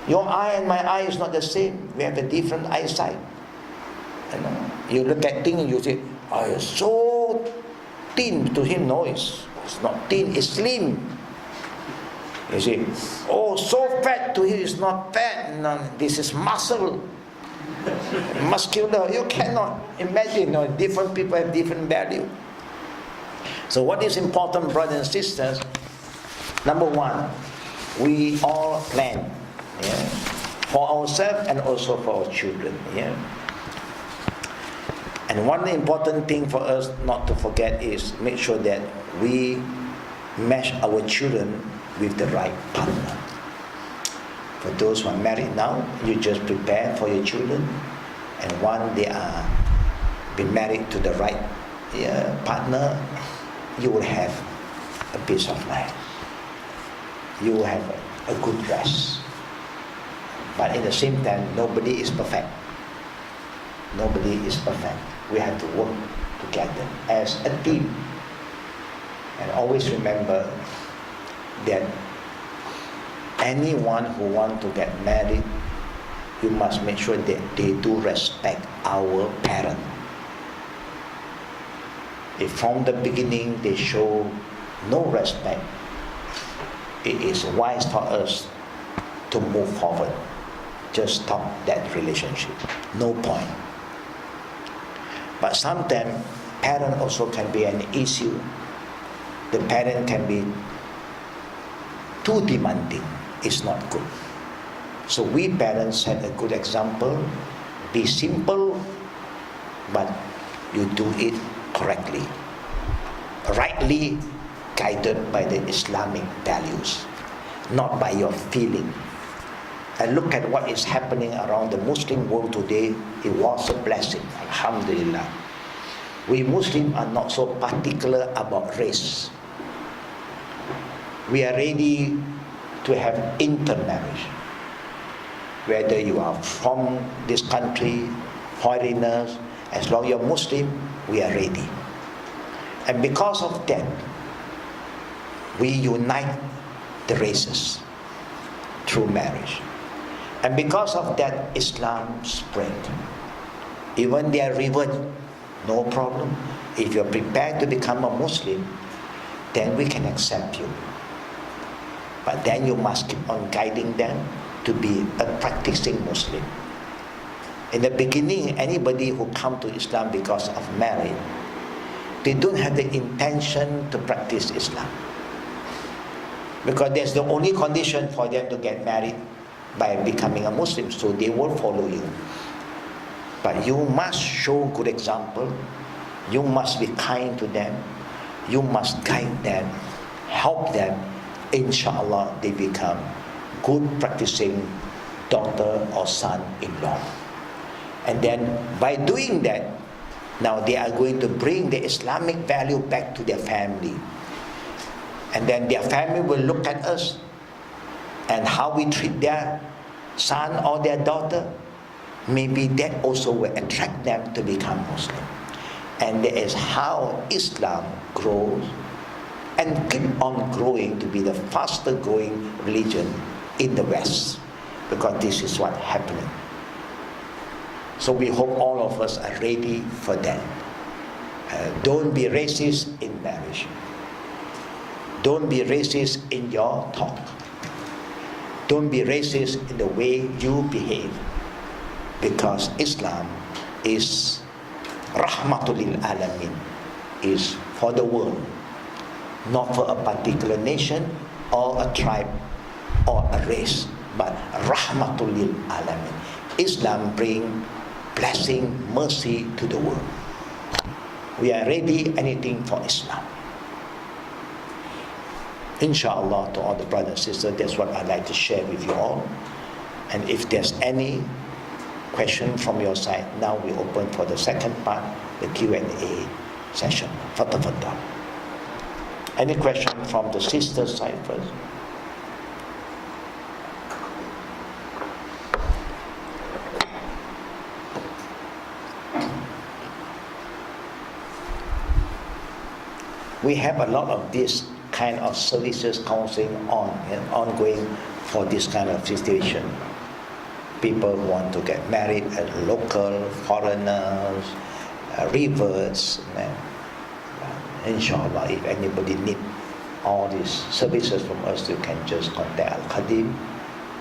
Your eye and my eye is not the same. We have a different eyesight. You look at things and you say, oh, it's so thin. To him, no, it's not thin, it's slim. You see, oh, so fat. To him, it's not fat. No, this is muscle. Muscular. You cannot imagine. Different people have different value. So what is important, brothers and sisters? Number one, we all plan for ourselves and also for our children. And one important thing for us not to forget is make sure that we match our children with the right partner. For those who are married now, you just prepare for your children, and once they are been married to the right partner, you will have a peace of mind. You will have a good rest. But at the same time, nobody is perfect. Nobody is perfect. We have to work together as a team. And always remember that anyone who wants to get married, you must make sure that they do respect our parents. If from the beginning they show no respect, it is wise for us to move forward. Just stop that relationship. No point. But sometimes parent also can be an issue. The parent can be too demanding. It's not good. So we parents set a good example. Be simple, but you do it correctly, rightly guided by the Islamic values, not by your feeling. and look at what is happening around the Muslim world today, it was a blessing. Alhamdulillah. We Muslims are not so particular about race. We are ready to have intermarriage. Whether you are from this country, foreigners, as long as you're Muslim, we are ready. And because of that, we unite the races through marriage. And because of that, Islam spread. Even they are revert, no problem. If you're prepared to become a Muslim, then we can accept you. But then you must keep on guiding them to be a practicing Muslim. In the beginning, anybody who come to Islam because of marriage, they don't have the intention to practice Islam. Because that's the only condition for them to get married, by becoming a Muslim, so they will follow you. But you must show good example. You must be kind to them. You must guide them, help them. Inshallah, they become good practicing daughter or son-in-law. And then by doing that, now they are going to bring the Islamic value back to their family. And then their family will look at us and how we treat their son or their daughter. Maybe that also will attract them to become Muslim. And that is how Islam grows and keep on growing to be the faster growing religion in the West, because this is what happening. So we hope all of us are ready for that. Don't be racist in marriage. Don't be racist in your talk. Don't be racist in the way you behave, because Islam is rahmatul lil alamin, is for the world, not for a particular nation or a tribe or a race, but rahmatul lil alamin. Islam brings blessing, mercy to the world. We are ready anything for Islam. Inshallah, to all the brothers and sisters, that's what I'd like to share with you all. And if there's any question from your side, now we open for the second part, the Q&A session. Fatafaddal. Any question from the sisters' side first? We have a lot of this kind of services, counseling ongoing for this kind of situation. People who want to get married as local, foreigners, reverts. Inshallah, if anybody need all these services from us, you can just contact Al-Khadim,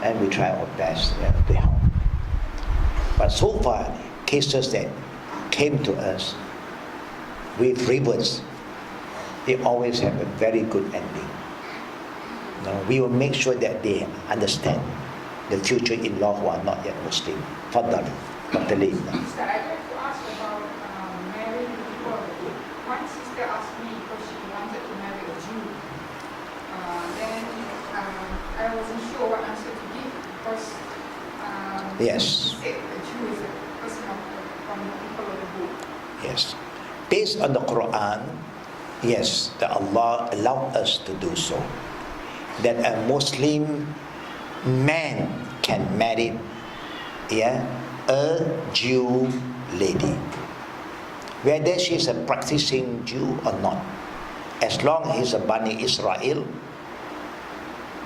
and we try our best to help. But so far, cases that came to us with reverts, they always have a very good ending. We will make sure that they understand the future in-law who are not yet Muslim. Fadal, Dr. Lee. Sister, I'd like to ask about marrying people. One sister asked me because she wanted to marry a Jew. Then I wasn't sure what answer to give, because Yes. she said a Jew is a person from the people of the book. Yes. Based on the Quran, yes, that Allah allowed us to do so. That a Muslim man can marry a Jew lady, whether she's a practicing Jew or not. As long as he's a Bani Israel,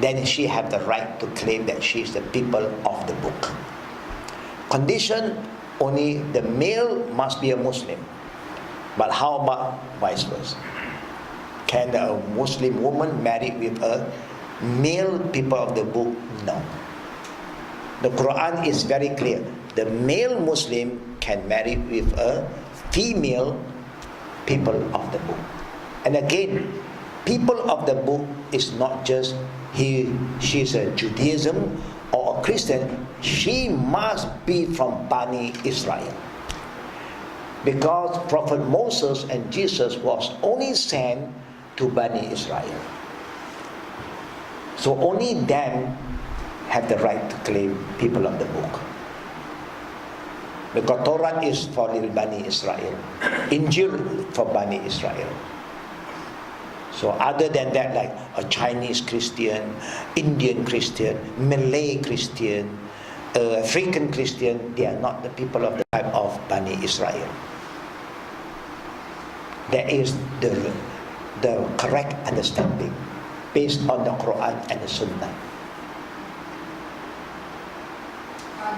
then she have the right to claim that she is the people of the book. Condition, only the male must be a Muslim. But how about vice versa? Can a Muslim woman marry with a male people of the book? No. The Quran is very clear. The male Muslim can marry with a female people of the book. And again, people of the book is not just she's a Judaism or a Christian. She must be from Bani Israel. Because Prophet Moses and Jesus was only sent to Bani Israel. So only them have the right to claim people of the book. Because Torah is for Lil Bani Israel, Injil for Bani Israel. So other than that, like a Chinese Christian, Indian Christian, Malay Christian, African Christian, they are not the people of the tribe of Bani Israel. That is the correct understanding based on the Quran and the Sunnah.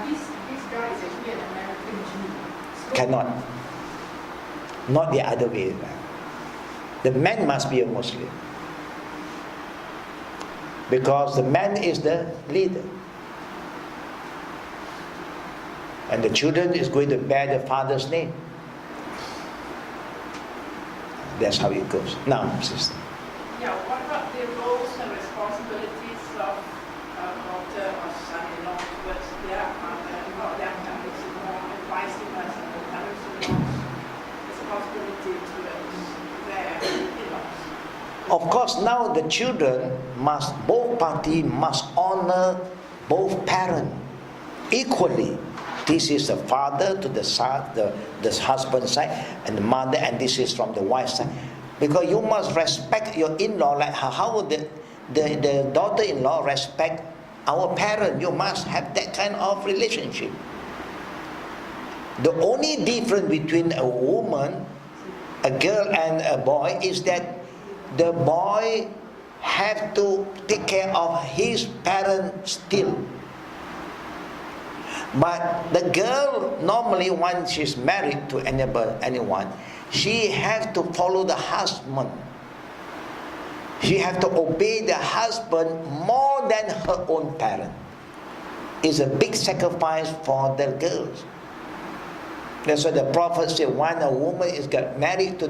This guy is actually an American Jew. So Cannot. Not the other way around. The man must be a Muslim. Because the man is the leader. And the children is going to bear the father's name. That's how it goes. Now, sister. Yeah, what about the roles and responsibilities of daughter or son-in-law towards their mother and what their parents-in-law and vice versa, the parents-in-law's responsibility towards their in-laws? Of course, now the children both parties must honor both parents equally. This is the father to the son, the husband's side, and the mother, and this is from the wife's side. Because you must respect your in-law, like how would the daughter-in-law respect our parent? You must have that kind of relationship. The only difference between a woman, a girl and a boy is that the boy have to take care of his parents still. But the girl, normally once she's married to anyone, she has to follow the husband. She has to obey the husband more than her own parent. It's a big sacrifice for the girls. That's why the Prophet said, when a woman is got married to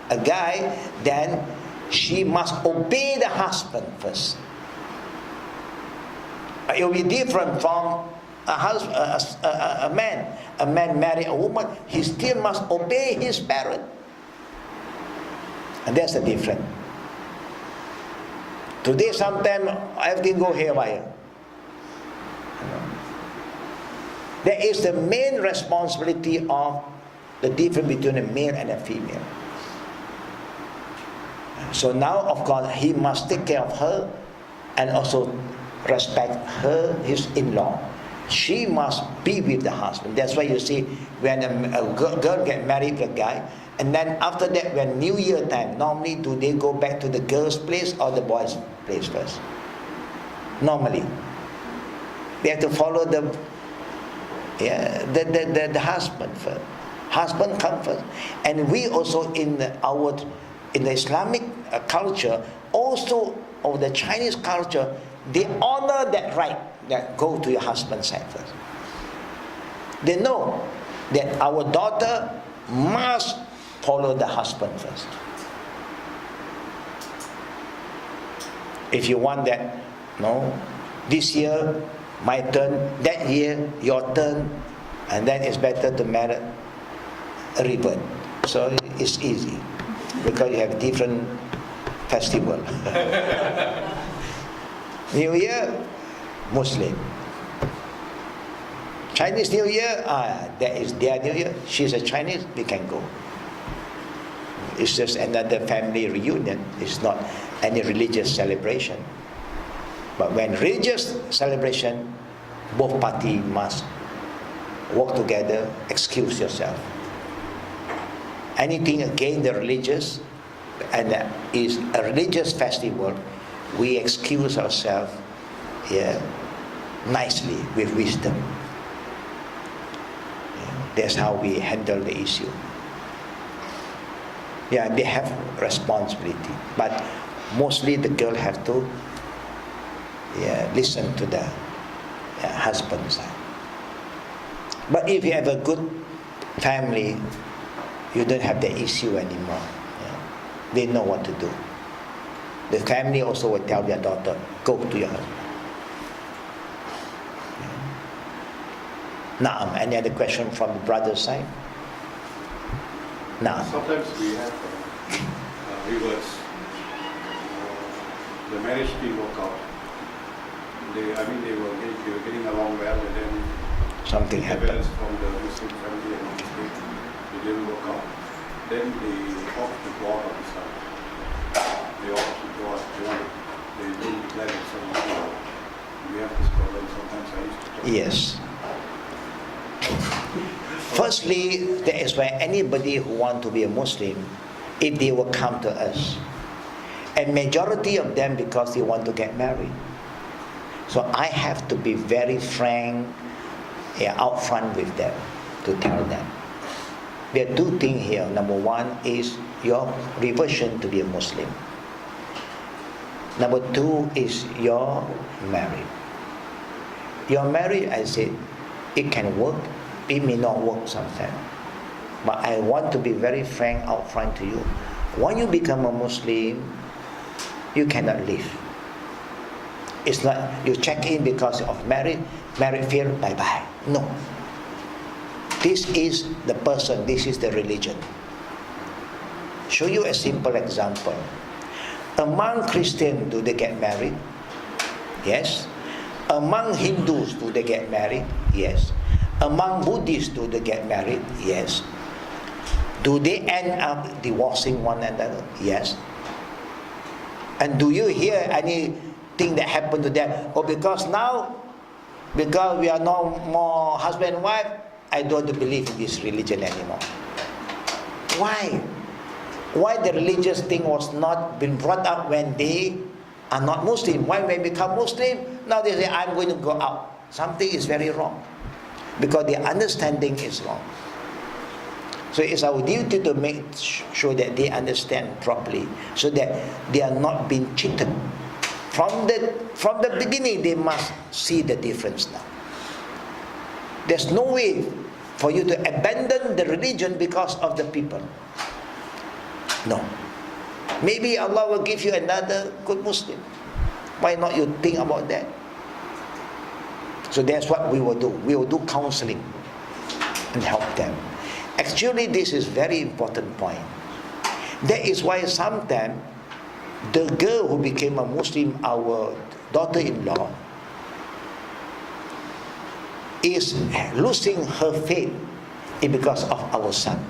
a guy, then she must obey the husband first. It will be different from a man. A man marry a woman, he still must obey his parent. And that's the difference. Today sometimes everything go haywire. That is the main responsibility of the difference between a male and a female. So now, of course, he must take care of her and also respect his in-law. She must be with the husband. That's why you see when a girl get married to a guy, and then after that, when New Year time, normally do they go back to the girl's place or the boy's place first? Normally, they have to follow the husband first. Husband come first, and we also in the Islamic culture, also of the Chinese culture, they honor that right. That go to your husband's side first. They know that our daughter must follow the husband first. If you want that, no, this year my turn, that year your turn, and then it's better to marry a ribbon. So it's easy because you have different festival. New Year, Muslim. Chinese New Year, that is their New Year. She's a Chinese, we can go. It's just another family reunion. It's not any religious celebration. But when religious celebration, both parties must work together, excuse yourself. Anything against the religious, and is a religious festival, we excuse ourselves nicely with wisdom. That's how we handle the issue. Yeah, they have responsibility, but mostly the girl have to listen to the husband's side. But if you have a good family, you don't have the issue anymore. They know what to do. The family also will tell their daughter, go to your husband. Naam, any other question from the brother's side? Naam. Sometimes we have reverse. The marriage didn't work out. they were getting along well, and then Something happened. parents from the Muslim family and Muslim, it didn't work out. Then they opt to go out of Islam. They opt to go out. They didn't declare themselves. We have this problem sometimes. I used to talk. Yes. Firstly, that is why anybody who want to be a Muslim, if they will come to us, and majority of them because they want to get married. So I have to be very frank, out front with them to tell them. There are two things here. Number one is your reversion to be a Muslim. Number two is you're married. You're married, I said, it can work, it may not work sometimes. But I want to be very frank out front to you. When you become a Muslim, you cannot leave. It's not you check in because of married fail, bye-bye. No. This is the person, this is the religion. Show you a simple example. Among Christians, do they get married? Yes. Among Hindus, do they get married? Yes. Among Buddhists, do they get married? Yes. Do they end up divorcing one another? Yes. And do you hear anything that happened to them? Or because we are no more husband and wife, I don't believe in this religion anymore. Why? Why the religious thing was not been brought up when they are not Muslim? Why when they become Muslim, now they say, I'm going to go out. Something is very wrong. Because their understanding is wrong. So it's our duty to make sure that they understand properly, so that they are not being cheated. From the beginning, they must see the difference now. There's no way for you to abandon the religion because of the people. No. Maybe Allah will give you another good Muslim. Why not you think about that? So that's what we will do. We will do counseling and help them. Actually, this is very important point. That is why sometimes the girl who became a Muslim, our daughter-in-law, is losing her faith because of our son.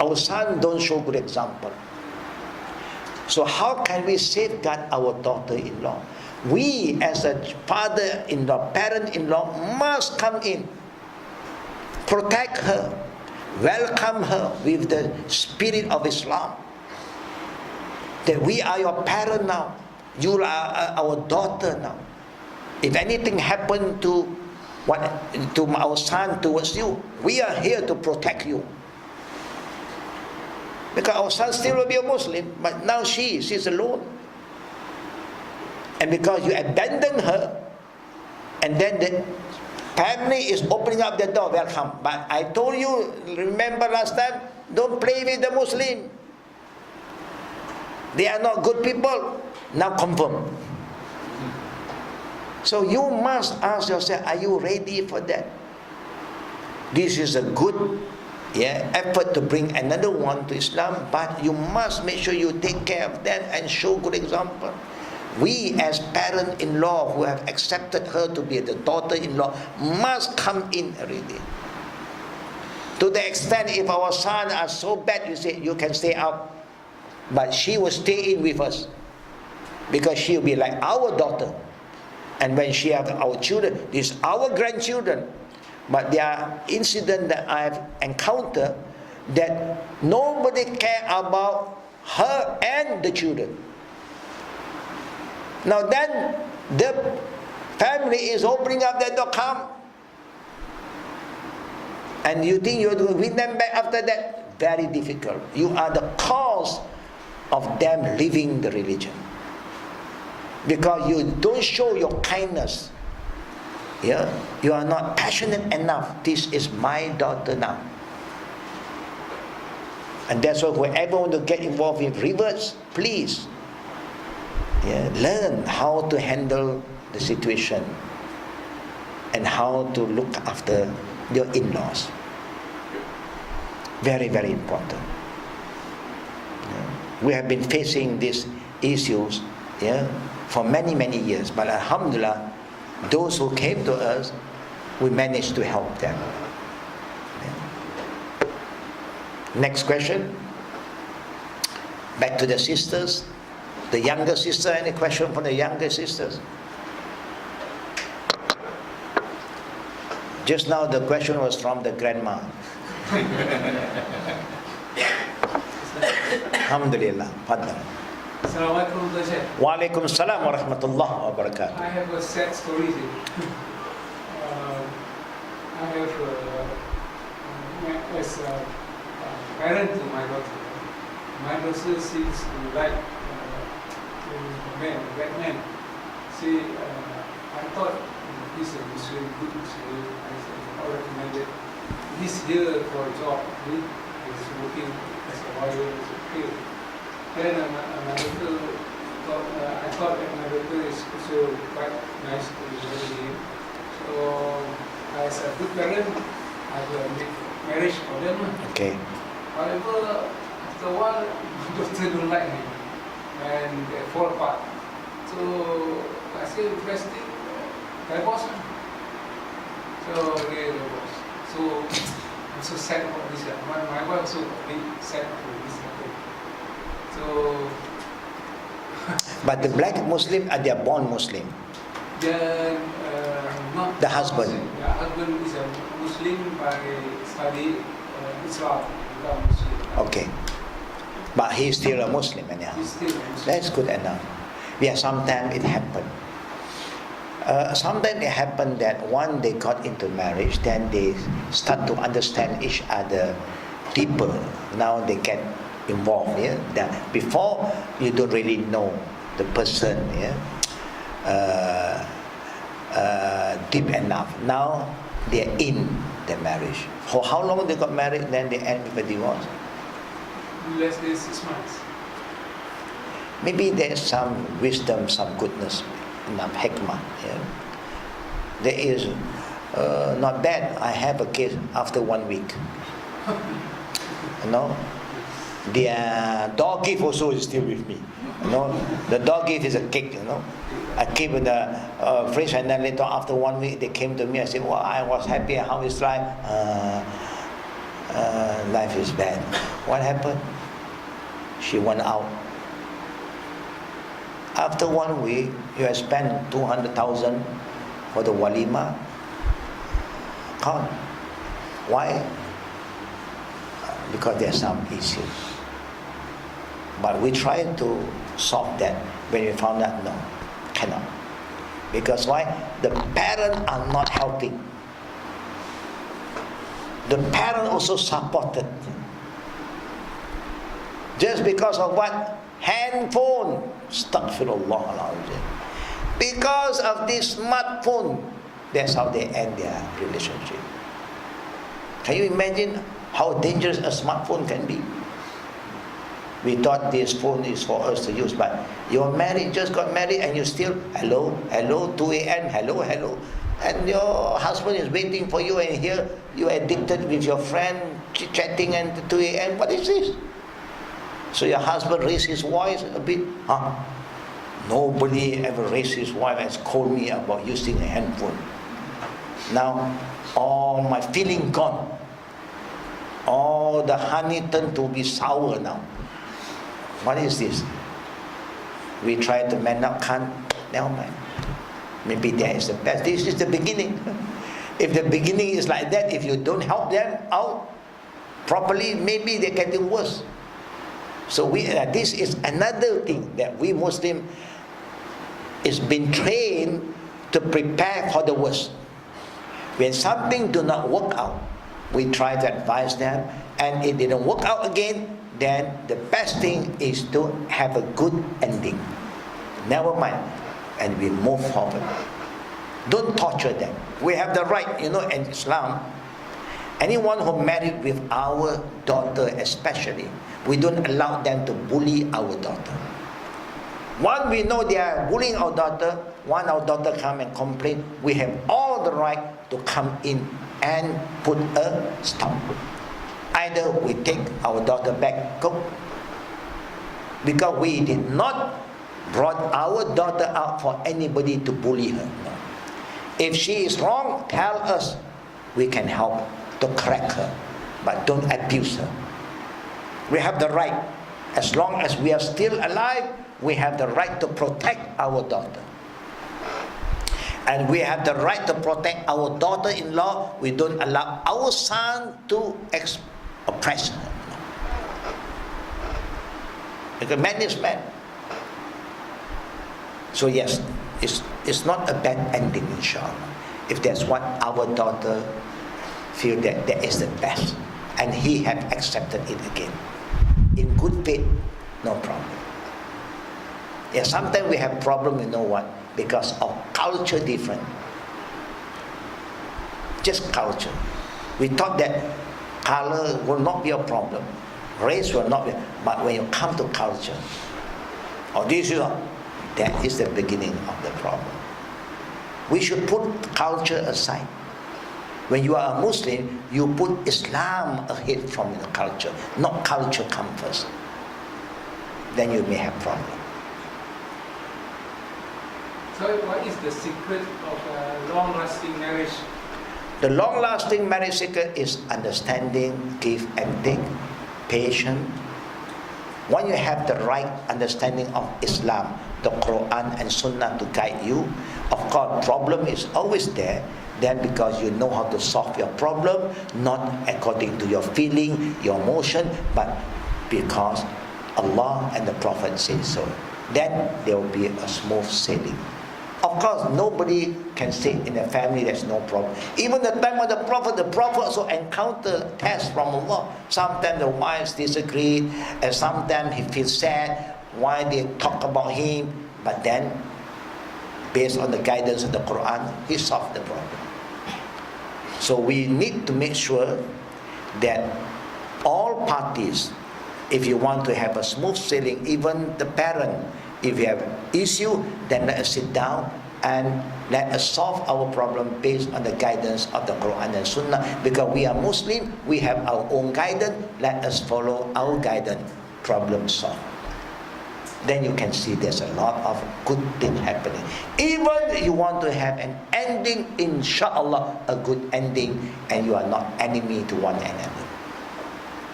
Our son don't show good example. So how can we safeguard our daughter-in-law? We as a father-in-law, parent-in-law must come in, protect her, welcome her with the spirit of Islam. That we are your parent now. You are our daughter now. If anything happened to our son towards you, we are here to protect you. Because our son still will be a Muslim, but now she's alone. And because you abandon her, and then the family is opening up the door, welcome. But I told you, remember last time, don't play with the Muslim. They are not good people. Now confirm. So you must ask yourself, are you ready for that? This is a good effort to bring another one to Islam, but you must make sure you take care of them and show good example. We as parent-in-law who have accepted her to be the daughter-in-law must come in already. To the extent if our son are so bad, you say you can stay out, but she will stay in with us because she will be like our daughter. And when she have our children, these our grandchildren. But there are incidents that I have encountered that nobody care about her and the children. Now then, the family is opening up the door, come. And you think you're going to win them back after that? Very difficult. You are the cause of them leaving the religion. Because you don't show your kindness. You are not passionate enough. This is my daughter now. And that's why whoever want to get involved in reverts, please learn how to handle the situation and how to look after your in-laws. Very, very important. We have been facing these issues yeah, for many, many years. But alhamdulillah, those who came to us, we managed to help them. Yeah. Next question. Back to the sisters. The younger sister, any question from the younger sisters? Just now the question was from the grandma. Alhamdulillah. Fadal. Assalamualaikum, Sheikh. Walaikum salam wa rahmatullahi wa barakatuh. I have a sad story here. I have as a parent to my daughter. My daughter seems to like a man, a black man. See, I thought he's a Muslim, good Muslim. I recommended. He's here for a job. He's working as a lawyer, as a field. Then my daughter thought, I thought that my daughter is also quite nice to marry him. So as a good parent, I will make marriage for them. Okay. However, after a while, my daughter don't like him and they fall apart. So I say best thing, divorce. So they divorce. So I'm so sad about this. My wife also a bit sad about this. So, But the black Muslim are they born Muslim? then not The husband. Muslim. The husband is a Muslim by study Islam, become Muslim. Okay. But he's still a Muslim anyhow. He's still a Muslim. That's good enough. Yeah, sometimes it happen. Sometimes it happen that one they got into marriage, then they start to understand each other deeper. Now they get involved. Yeah, that before you don't really know the person. Yeah, deep enough. Now they're in the marriage. For how long they got married? Then they end with a divorce. Less than 6 months. Maybe there's some wisdom, some goodness, enough hikmah. Yeah? There is not bad. I have a case after 1 week. You know, their dog gift also is still with me. You know, the dog gift is a cake. You know, I came with the fridge, and then later after 1 week they came to me. I said, "Well, I was happy. How is life? Life is bad. What happened? She went out. After 1 week, you have spent 200,000 for the walima. Gone. Why? Because there's some issues. But we try to solve that. When we found out, no, cannot. Because why? The parents are not helping. The parent also supported. Just because of what? Handphone. Astaghfirullah alazim. Because of this smartphone, that's how they end their relationship. Can you imagine how dangerous a smartphone can be? We thought this phone is for us to use, but you're married, just got married, and you still hello, 2 a.m., hello, and your husband is waiting for you, and here you are addicted with your friend chatting at 2 a.m. What is this? So your husband raised his voice a bit. Nobody ever raised his voice and scolded me about using a handphone. Now all my feeling gone. All the honey turned to be sour now. What is this? We try to man up, can't, never mind. Maybe that is the best. This is the beginning. If the beginning is like that, if you don't help them out properly, maybe they're getting worse. So this is another thing that we Muslim is been trained to prepare for the worst. When something do not work out, we try to advise them, and it didn't work out again, then the best thing is to have a good ending. Never mind. And we move forward. Don't torture them. We have the right, in Islam, anyone who married with our daughter especially, we don't allow them to bully our daughter. Once we know they are bullying our daughter, when our daughter come and complain, we have all the right to come in and put a stop. Either we take our daughter back, go, because we did not brought our daughter out for anybody to bully her. No. If she is wrong, tell us. We can help to correct her, but don't abuse her. We have the right, as long as we are still alive, we have the right to protect our daughter. And we have the right to protect our daughter-in-law. We don't allow our son to oppress her. Because man is man. So yes, it's not a bad ending, inshallah. If that's what our daughter feel that is the best, and he have accepted it again, in good faith, no problem. Yeah, sometimes we have problem, you know what? Because of culture different. Just culture. We thought that color will not be a problem, race will not be, but when you come to culture, or this is that is the beginning of the problem. We should put culture aside. When you are a Muslim, you put Islam ahead from the culture, not culture come first. Then you may have problem. So what is the secret of a long-lasting marriage? The long-lasting marriage secret is understanding, give and take, patience. When you have the right understanding of Islam, the Quran and Sunnah to guide you, of course, problem is always there. Then because you know how to solve your problem, not according to your feeling, your emotion, but because Allah and the Prophet say so. Then there will be a smooth sailing. Of course, nobody can say in a family there's no problem. Even the time of the Prophet also encountered tests from Allah. Sometimes the wives disagree, and sometimes he feels sad why they talk about him. But then, based on the guidance of the Quran, he solved the problem. So we need to make sure that all parties, if you want to have a smooth sailing, even the parent, if you have issue, then let us sit down and let us solve our problem based on the guidance of the Quran and Sunnah. Because we are Muslim, we have our own guidance, let us follow our guidance, problem solved. Then you can see there's a lot of good things happening. Even you want to have an ending, inshallah, a good ending, and you are not enemy to one another.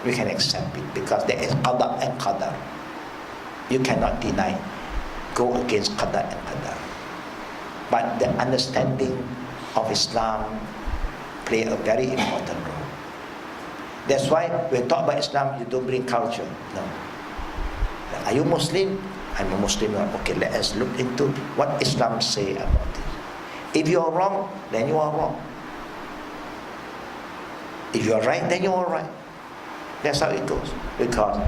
We can accept it because there is qada and qadar. You cannot deny, go against qada and qadar. But the understanding of Islam play a very important role. That's why when we talk about Islam, you don't bring culture. No. Are you Muslim? I'm a Muslim. Okay, let us look into what Islam say about this. If you are wrong, then you are wrong. If you are right, then you are right. That's how it goes. Because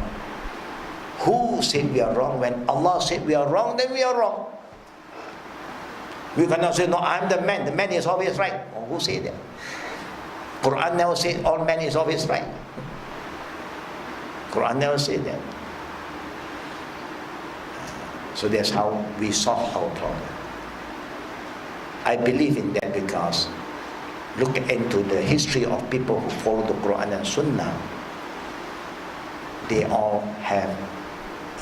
who said we are wrong? When Allah said we are wrong, then we are wrong. We cannot say, no, I'm the man. The man is always right. Oh, who said that? Quran never said all men is always right. Quran never said that. So that's how we solve our problem. I believe in that because look into the history of people who follow the Quran and Sunnah. They all have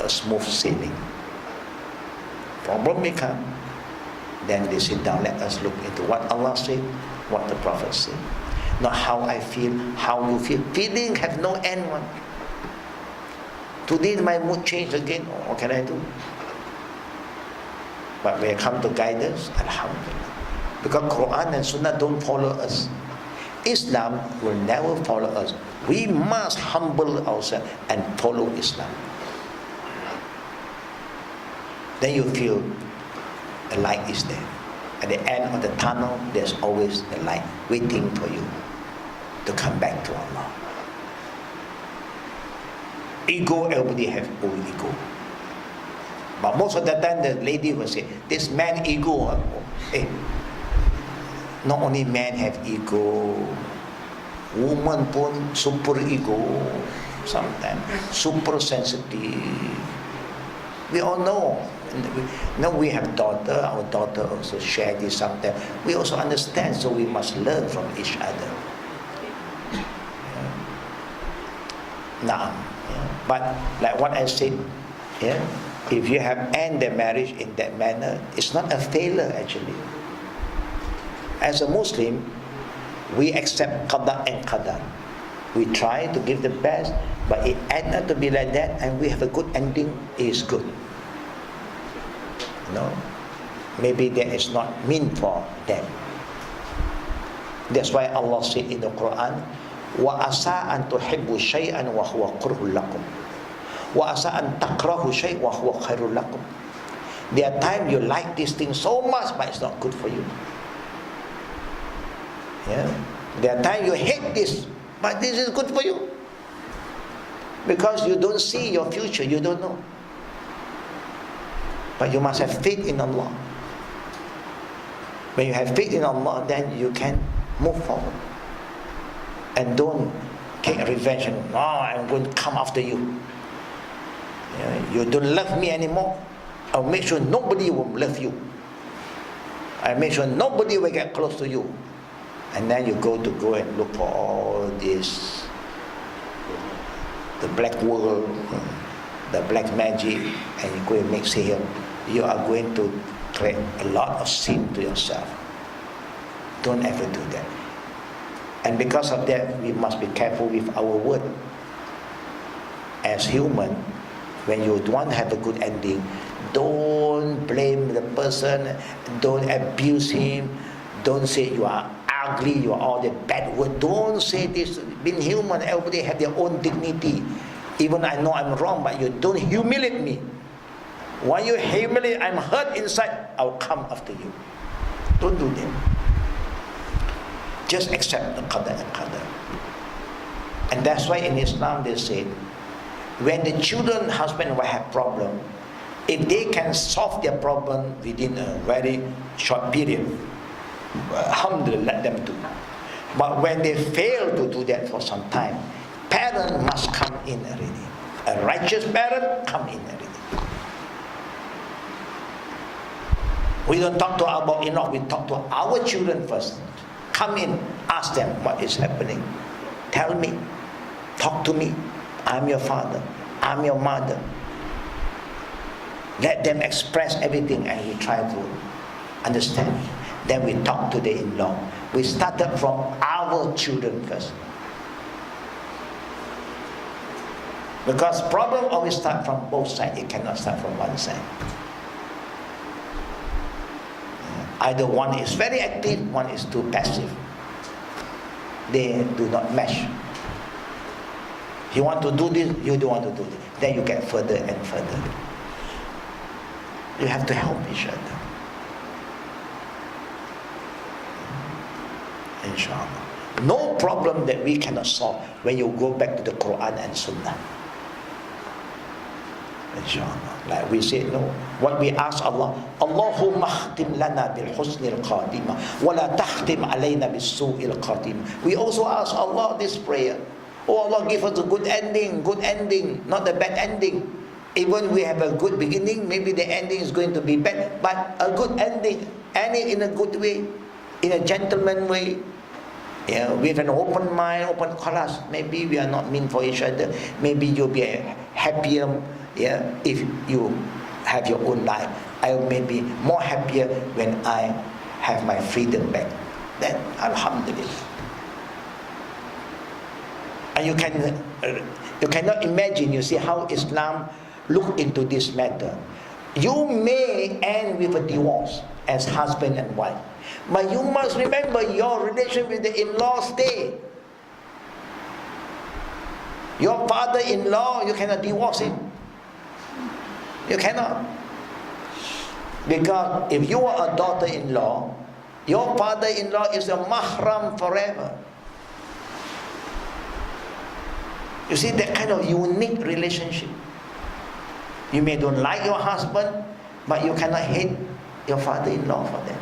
a smooth sailing. Problem may come, then they sit down, let us look into what Allah said, what the Prophet said. Not how I feel, how you feel. Feeling have no end one. Today my mood changed again. What can I do? But when it comes to guidance, alhamdulillah. Because Quran and Sunnah don't follow us. Islam will never follow us. We must humble ourselves and follow Islam. Then you feel the light is there. At the end of the tunnel, there's always the light waiting for you to come back to Allah. Ego, everybody have own ego. But most of the time, the lady will say, this man ego. Not only men have ego, woman pun super ego, sometimes super sensitive. We all know. Now we have daughter, our daughter also share this sometimes. We also understand, so we must learn from each other. Now, but like what I said, yeah, If you have end the marriage in that manner, it's not a failure actually. As a Muslim, we accept qada and qadar. We try to give the best, but it ends up to be like that, and we have a good ending, it is good. No, maybe that is not meant for them. That's why Allah said in the Quran, وَأَسَىٰ أَن تُحِبُّوا شَيْئًا وَهُوَ كُرْهٌ لَكُمْ وَأَسَىٰ أَن تَكْرَهُوا شَيْئًا وَهُوَ خَيْرٌ لَكُمْ. There are times you like this thing so much, but it's not good for you. Yeah. There are times you hate this, but this is good for you. Because you don't see your future, you don't know. But you must have faith in Allah. When you have faith in Allah, then you can move forward. And don't take revenge and, no, I'm going to come after you. Yeah, you don't love me anymore. I'll make sure nobody will love you. I'll make sure nobody will get close to you. And then you go and look for all this, the black world, the black magic, and you go and make sale. You are going to create a lot of sin to yourself. Don't ever do that. And because of that, we must be careful with our word. As human, when you want to have a good ending, don't blame the person, don't abuse him, don't say you are ugly, you are all the bad word. Don't say this. Being human, everybody have their own dignity. Even I know I'm wrong, but you don't humiliate me. When you humiliate, I'm hurt inside, I'll come after you. Don't do that. Just accept the qadar and qadar. And that's why in Islam they say, when the children, husband and wife have problem, if they can solve their problem within a very short period, alhamdulillah, let them do. But when they fail to do that for some time, parent must come in already. A righteous parent come in already. We don't talk to our in-law, we talk to our children first. Come in, ask them what is happening. Tell me, talk to me. I'm your father, I'm your mother. Let them express everything and we try to understand. Then we talk to the in-law. We started from our children first. Because problem always start from both sides. It cannot start from one side. Either one is very active, one is too passive. They do not mesh. You want to do this, you don't want to do this. Then you get further and further. You have to help each other. Inshallah. No problem that we cannot solve when you go back to the Quran and Sunnah. Inshallah. Like we said, no. What we ask Allah, Allahumma khtim lana bil husnil qatima wa la takhtim alayna bis su'il qatima. We also ask Allah this prayer. Oh Allah, give us a good ending, not a bad ending. Even we have a good beginning, maybe the ending is going to be bad, but a good ending, ending in a good way, in a gentleman way. Yeah, with an open mind, open class. Maybe we are not meant for each other. Maybe you'll be happier, yeah, if you have your own life. I may be more happier when I have my freedom back. Then, alhamdulillah. And you cannot imagine, you see how Islam look into this matter. You may end with a divorce as husband and wife, but you must remember your relation with the in-law stay. Your father-in-law, you cannot divorce him. You cannot. Because if you are a daughter-in-law, your father-in-law is a mahram forever. You see that kind of unique relationship. You may don't like your husband, but you cannot hate your father-in-law for that.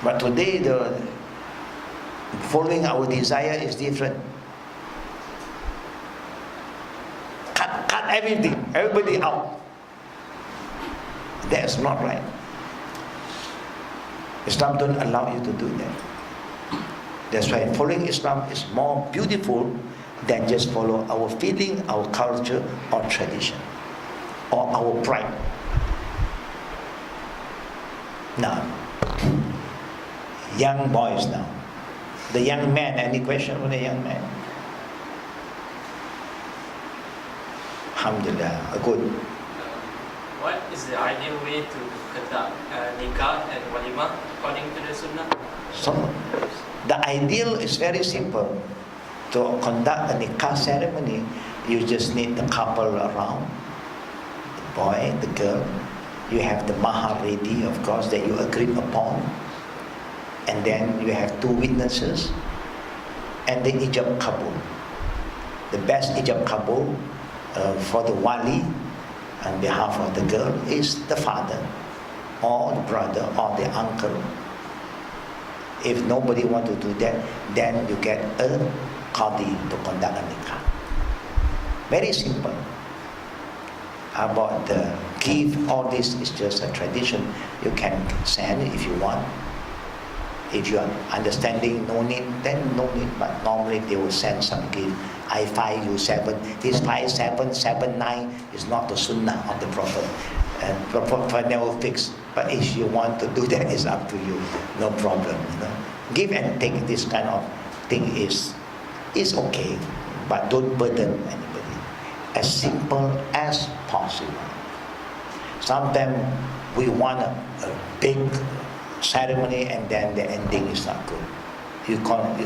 But today, the following our desire is different. Cut everything, everybody out. That's not right. Islam don't allow you to do that. That's why following Islam is more beautiful than just follow our feeling, our culture, or tradition, or our pride. Now, young boys now. The young man, any question for the young man? Alhamdulillah, good. What is the ideal way to conduct nikah and walima according to the sunnah? So, the ideal is very simple. To conduct a nikah ceremony, you just need the couple around, the boy, the girl. You have the mahar ready, of course, that you agreed upon. And then you have 2 witnesses. And the ijab kabul. The best ijab kabul for the wali on behalf of the girl is the father, or the brother, or the uncle. If nobody want to do that, then you get a qadi to conduct a nikah. Very simple. About the gift, all this is just a tradition. You can send if you want. If you are understanding no need, then no need. But normally they will send some gift. I 5, you 7. This 5, 7, 7, 9 is not the sunnah of the Prophet. And the Prophet never fixed. But if you want to do that, it's up to you. No problem. You know? Give and take, this kind of thing is okay. But don't burden anybody. As simple as possible. Sometimes we want a big ceremony and then the ending is not good. You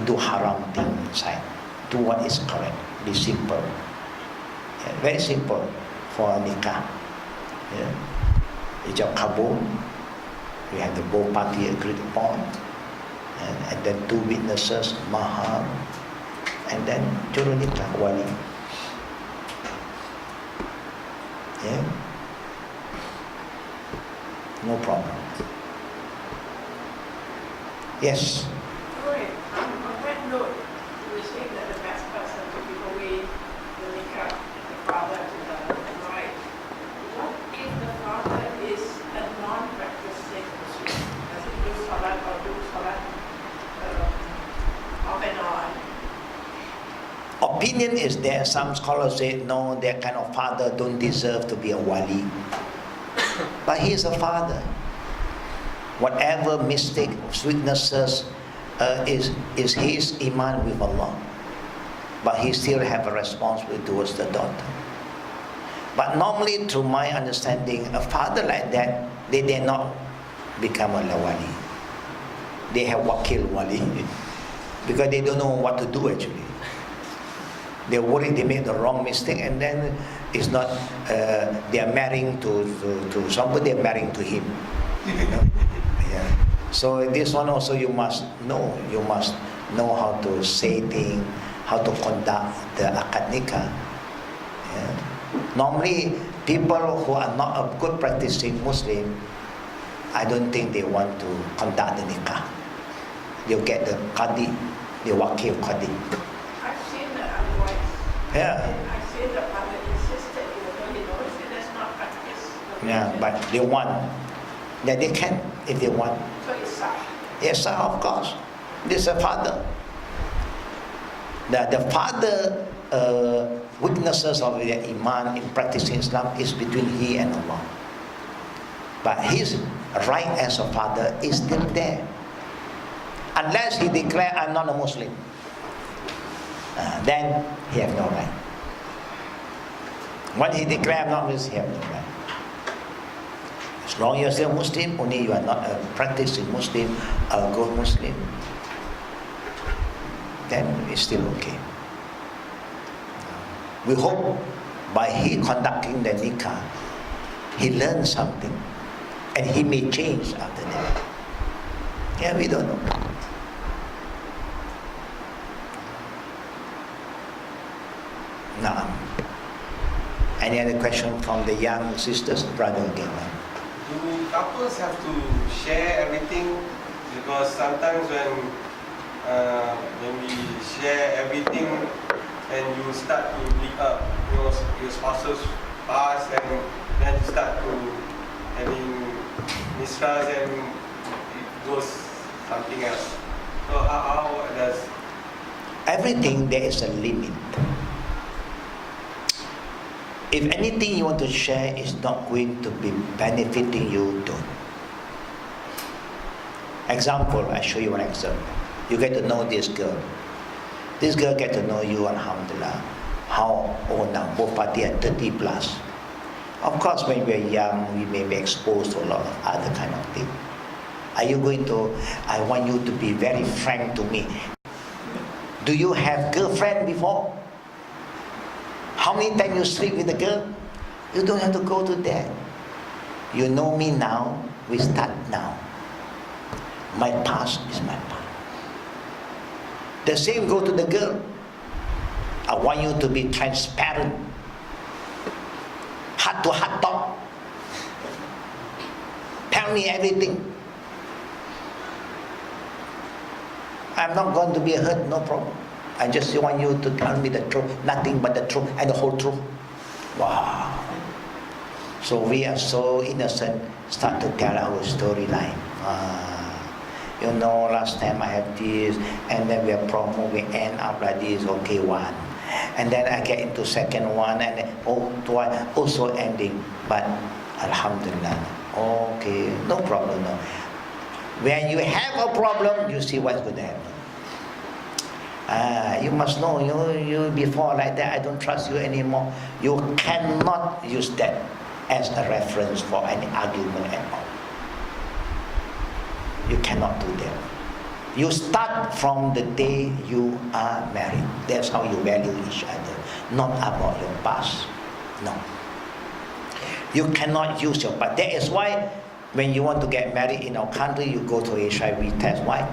do haram thing inside. Do what is correct. Be simple. Yeah, very simple for a nikah. Yeah. Ijab kabul. We have the both party agreed upon. And then 2 witnesses, mahar. And then juru nikah, wali. Yeah. No problem. Yes. Right. On that note, you were saying that the best person to give away the nikah, the father to the bride. What if the father is a non-practicing Muslim? Does he do salat or do salat off and on? Opinion is there. Some scholars say no, that kind of father don't deserve to be a wali. But he is a father. Whatever mistake, weaknesses is his iman with Allah. But he still have a responsibility towards the daughter. But normally, through my understanding, a father like that, they dare not become a wali. They have wakil wali. Because they don't know what to do actually. They worry they made the wrong mistake, and then it's not, they are marrying to somebody, they are marrying to him. You know? Yeah. So this one also you must know. You must know how to say things, how to conduct the akad nikah. Yeah. Normally, people who are not a good practicing Muslim, I don't think they want to conduct the nikah. They'll get the qadi, the wakil qadi. I've seen that otherwise. Yeah. I've seen the father insisted, even though he knows it does not practice. Yeah, but they want. That they can if they want. So it's sah. Yes, sir, of course. This is a father. The father weaknesses of the iman in practicing Islam is between he and Allah. But his right as a father is still there. Unless he declare, I'm not a Muslim. Then he has no right. When he declare, I'm not Muslim, he has no right. As long as you're still Muslim, only you are not a practicing Muslim, a good Muslim, then it's still okay. We hope by he conducting the nikah, he learns something, and he may change after that. Yeah, we don't know. Now, any other question from the young sisters, brother again? Do couples have to share everything? Because sometimes when we share everything and you start to pick up your spouse's past, and then you start to having mistrust and it goes something else. So how does Everything there is a limit. If anything you want to share is not going to be benefiting you, don't. Example, I show you one example. You get to know this girl. This girl get to know you, alhamdulillah. How old now? Both parties are 30 plus. Of course, when we are young, we may be exposed to a lot of other kind of things. Are you going to, I want you to be very frank to me. Do you have girlfriend before? How many times you sleep with a girl? You don't have to go to that. You know me now, we start now. My past is my past. The same go to the girl. I want you to be transparent. Heart to heart talk. Tell me everything. I'm not going to be hurt, no problem. I just want you to tell me the truth, nothing but the truth and the whole truth. Wow. So we are so innocent, start to tell our storyline. You know, last time I have this, and then we are promo, we end up like this, okay, one. And then I get into second one, and then, twice, also ending. But alhamdulillah, okay, no problem, no. When you have a problem, you see what's going to happen. You must know, you before like that, I don't trust you anymore. You cannot use that as a reference for any argument at all. You cannot do that. You start from the day you are married. That's how you value each other, not about your past. No. You cannot use your past. That is why when you want to get married in our country, you go to HIV test. Why?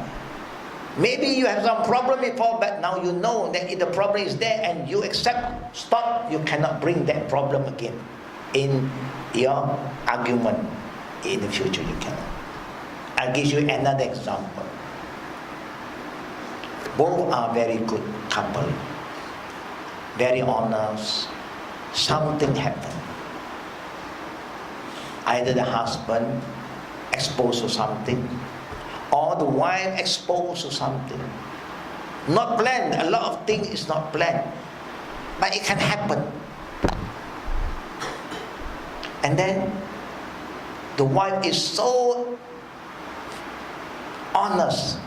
Maybe you have some problem before, but now you know that if the problem is there and you accept, stop, you cannot bring that problem again in your argument in the future. You cannot. I'll give you another example. Both are very good couple, very honest. Something happened. Either the husband exposed to something, or the wife exposed to something. Not planned. A lot of things is not planned, but it can happen. And then the wife is so honest.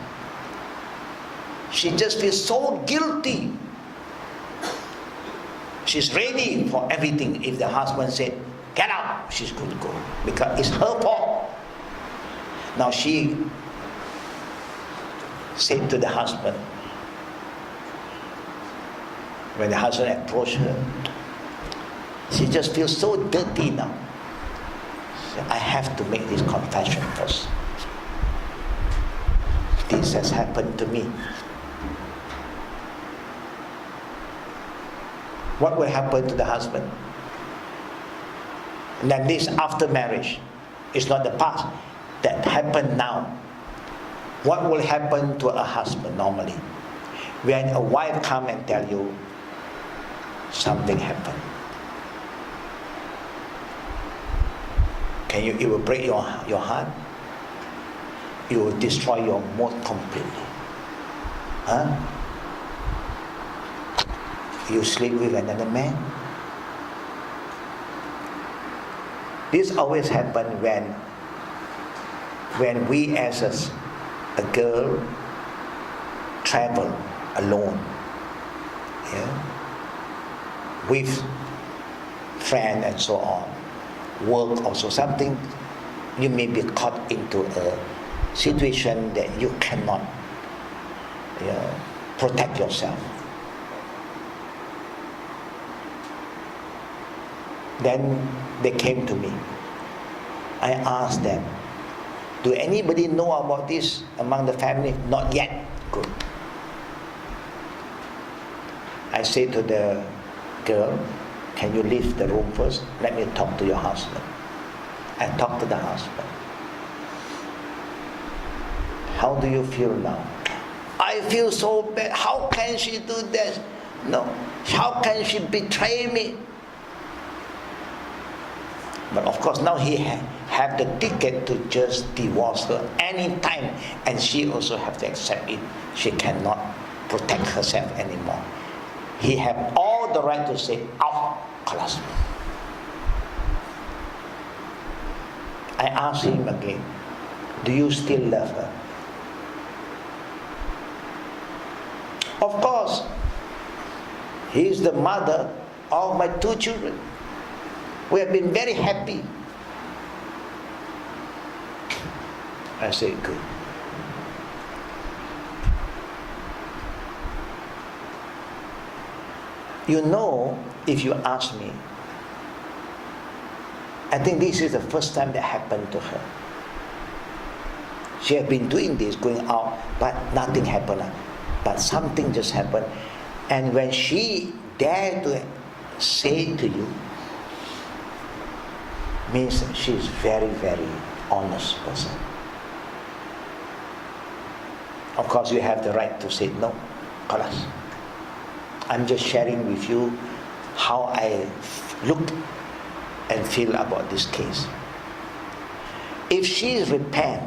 She just feels so guilty. She's ready for everything. If the husband said, get out, she's going to go. Because it's her fault. Now she said to the husband, when the husband approached her, she just feels so dirty now. She said, I have to make this confession first. This has happened to me. What will happen to the husband? And then this after marriage. It's not the past. That happened now. What will happen to a husband normally? When a wife come and tell you something happened. It will break your heart. It will destroy your mood completely. Huh? You sleep with another man. This always happens when we as a girl travel alone, with friend and so on, work also something, you may be caught into a situation that you cannot protect yourself. Then they came to me. I asked them, do anybody know about this among the family? Not yet. Good. I say to the girl, can you leave the room first? Let me talk to your husband. I talk to the husband. How do you feel now? I feel so bad. How can she do this? No. How can she betray me? But of course now he have the ticket to just divorce her anytime, and she also have to accept it. She cannot protect herself anymore. He have all the right to say, out, khalas. I asked him again, do you still love her? Of course, he is the mother of my 2 children. We have been very happy. I said, good. You know, if you ask me, I think this is the first time that happened to her. She has been doing this, going out, but nothing happened. But something just happened. And when she dared to say to you, means she is very, very honest person. Of course, you have the right to say no. Khalas. I'm just sharing with you how I look and feel about this case. If she repent,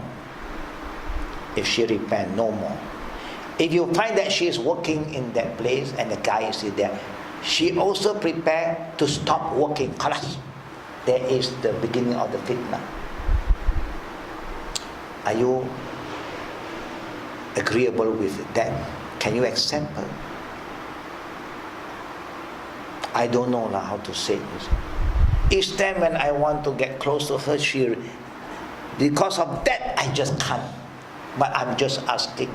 no more. If you find that she is working in that place and the guy is still there, she also prepared to stop working. Khalas. There is the beginning of the fitna. Are you agreeable with that? Can you accept her? I don't know how to say this. Each time when I want to get close to her, because of that, I just can't. But I'm just asking,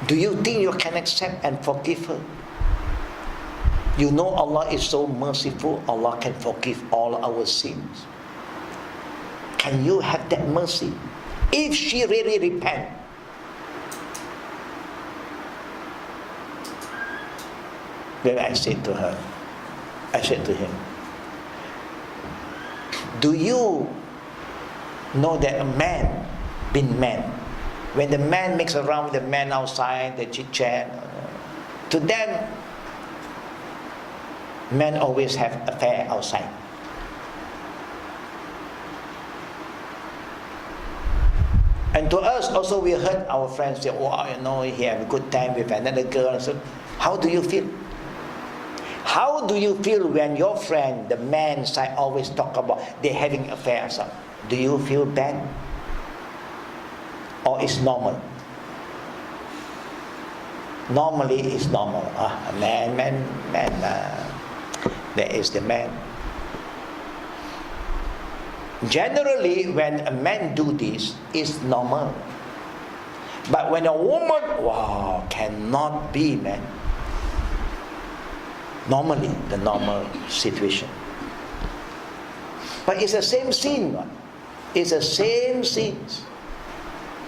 do you think you can accept and forgive her? You know Allah is so merciful, Allah can forgive all our sins. Can you have that mercy? If she really repent, then I said to him, do you know that a man, when the man makes around with the man outside, the chit chat, to them, men always have affair outside. And to us also, we heard our friends say, oh, you know, he have a good time with another girl. So how do you feel? How do you feel when your friend, the man side, always talk about they having affairs? Do you feel bad? Or it's normal? Normally it's normal. Man. There is the man. Generally, when a man do this, it's normal. But when a woman, wow, cannot be, man. Normally, the normal situation. But it's the same sin. It's the same sins.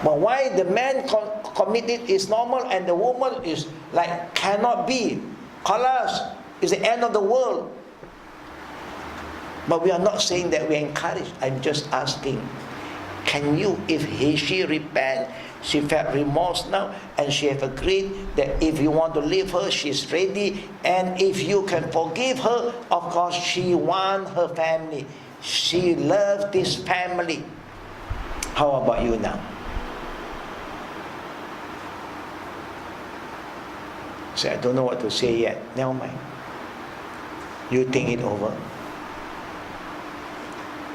But why the man committed is normal and the woman is like cannot be? Khalas, it's the end of the world. But we are not saying that we encourage. I'm just asking, can you, if she repent, she felt remorse now, and she have agreed that if you want to leave her, she's ready, and if you can forgive her, of course she wants her family. She loves this family. How about you now? So I don't know what to say yet. Never mind. You think it over.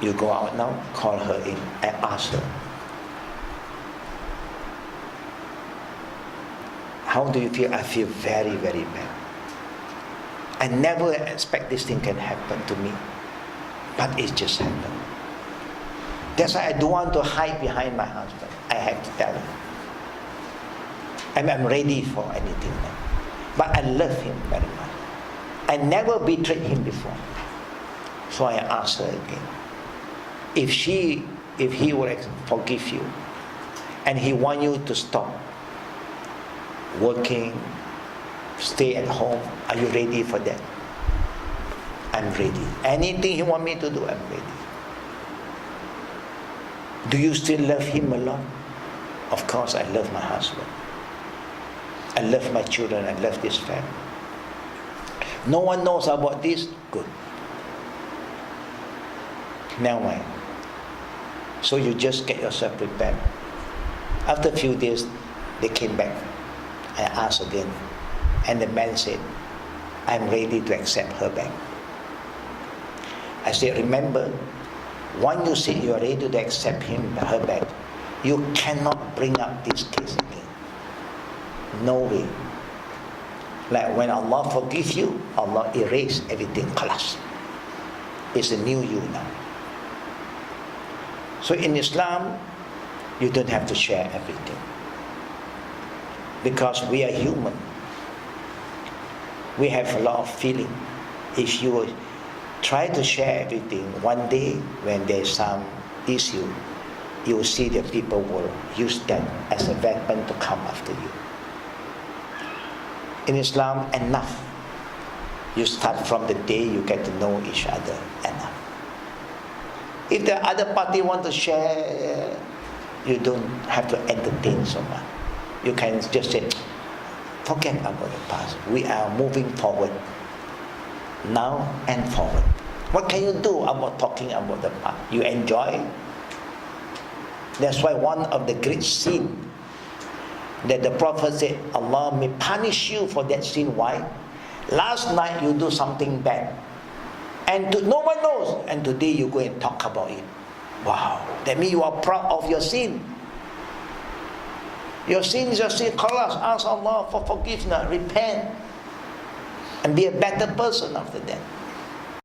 You go out now, call her in, and ask her, how do you feel? I feel very, very bad. I never expect this thing can happen to me, but it just happened. That's why I don't want to hide behind my husband. I have to tell him. I'm ready for anything now. But I love him very much. I never betrayed him before. So I asked her again, if he will forgive you, and he want you to stop working, stay at home, are you ready for that? I'm ready. Anything he want me to do, I'm ready. Do you still love him a lot? Of course, I love my husband. I love my children. I love this family. No one knows about this? Good. Never mind. So you just get yourself prepared. After a few days, they came back. I asked again. And the man said, I'm ready to accept her back. I said, remember, once you say you are ready to accept her back, you cannot bring up this case again. No way. Like when Allah forgives you, Allah erase everything. Khalas. It's a new you now. So in Islam, you don't have to share everything. Because we are human. We have a lot of feeling. If you try to share everything, one day when there's some issue, you will see that people will use that as a weapon to come after you. In Islam, enough. You start from the day you get to know each other, enough. If the other party want to share, you don't have to entertain so much. You can just say, forget about the past. We are moving forward. Now and forward. What can you do about talking about the past? You enjoy. That's why one of the great sins that the Prophet said, Allah may punish you for that sin. Why? Last night you do something bad, and no one knows, and today you go and talk about it. Wow, that means you are proud of your sin. Your sin is your sin. Khalas, ask Allah for forgiveness, repent, and be a better person after that.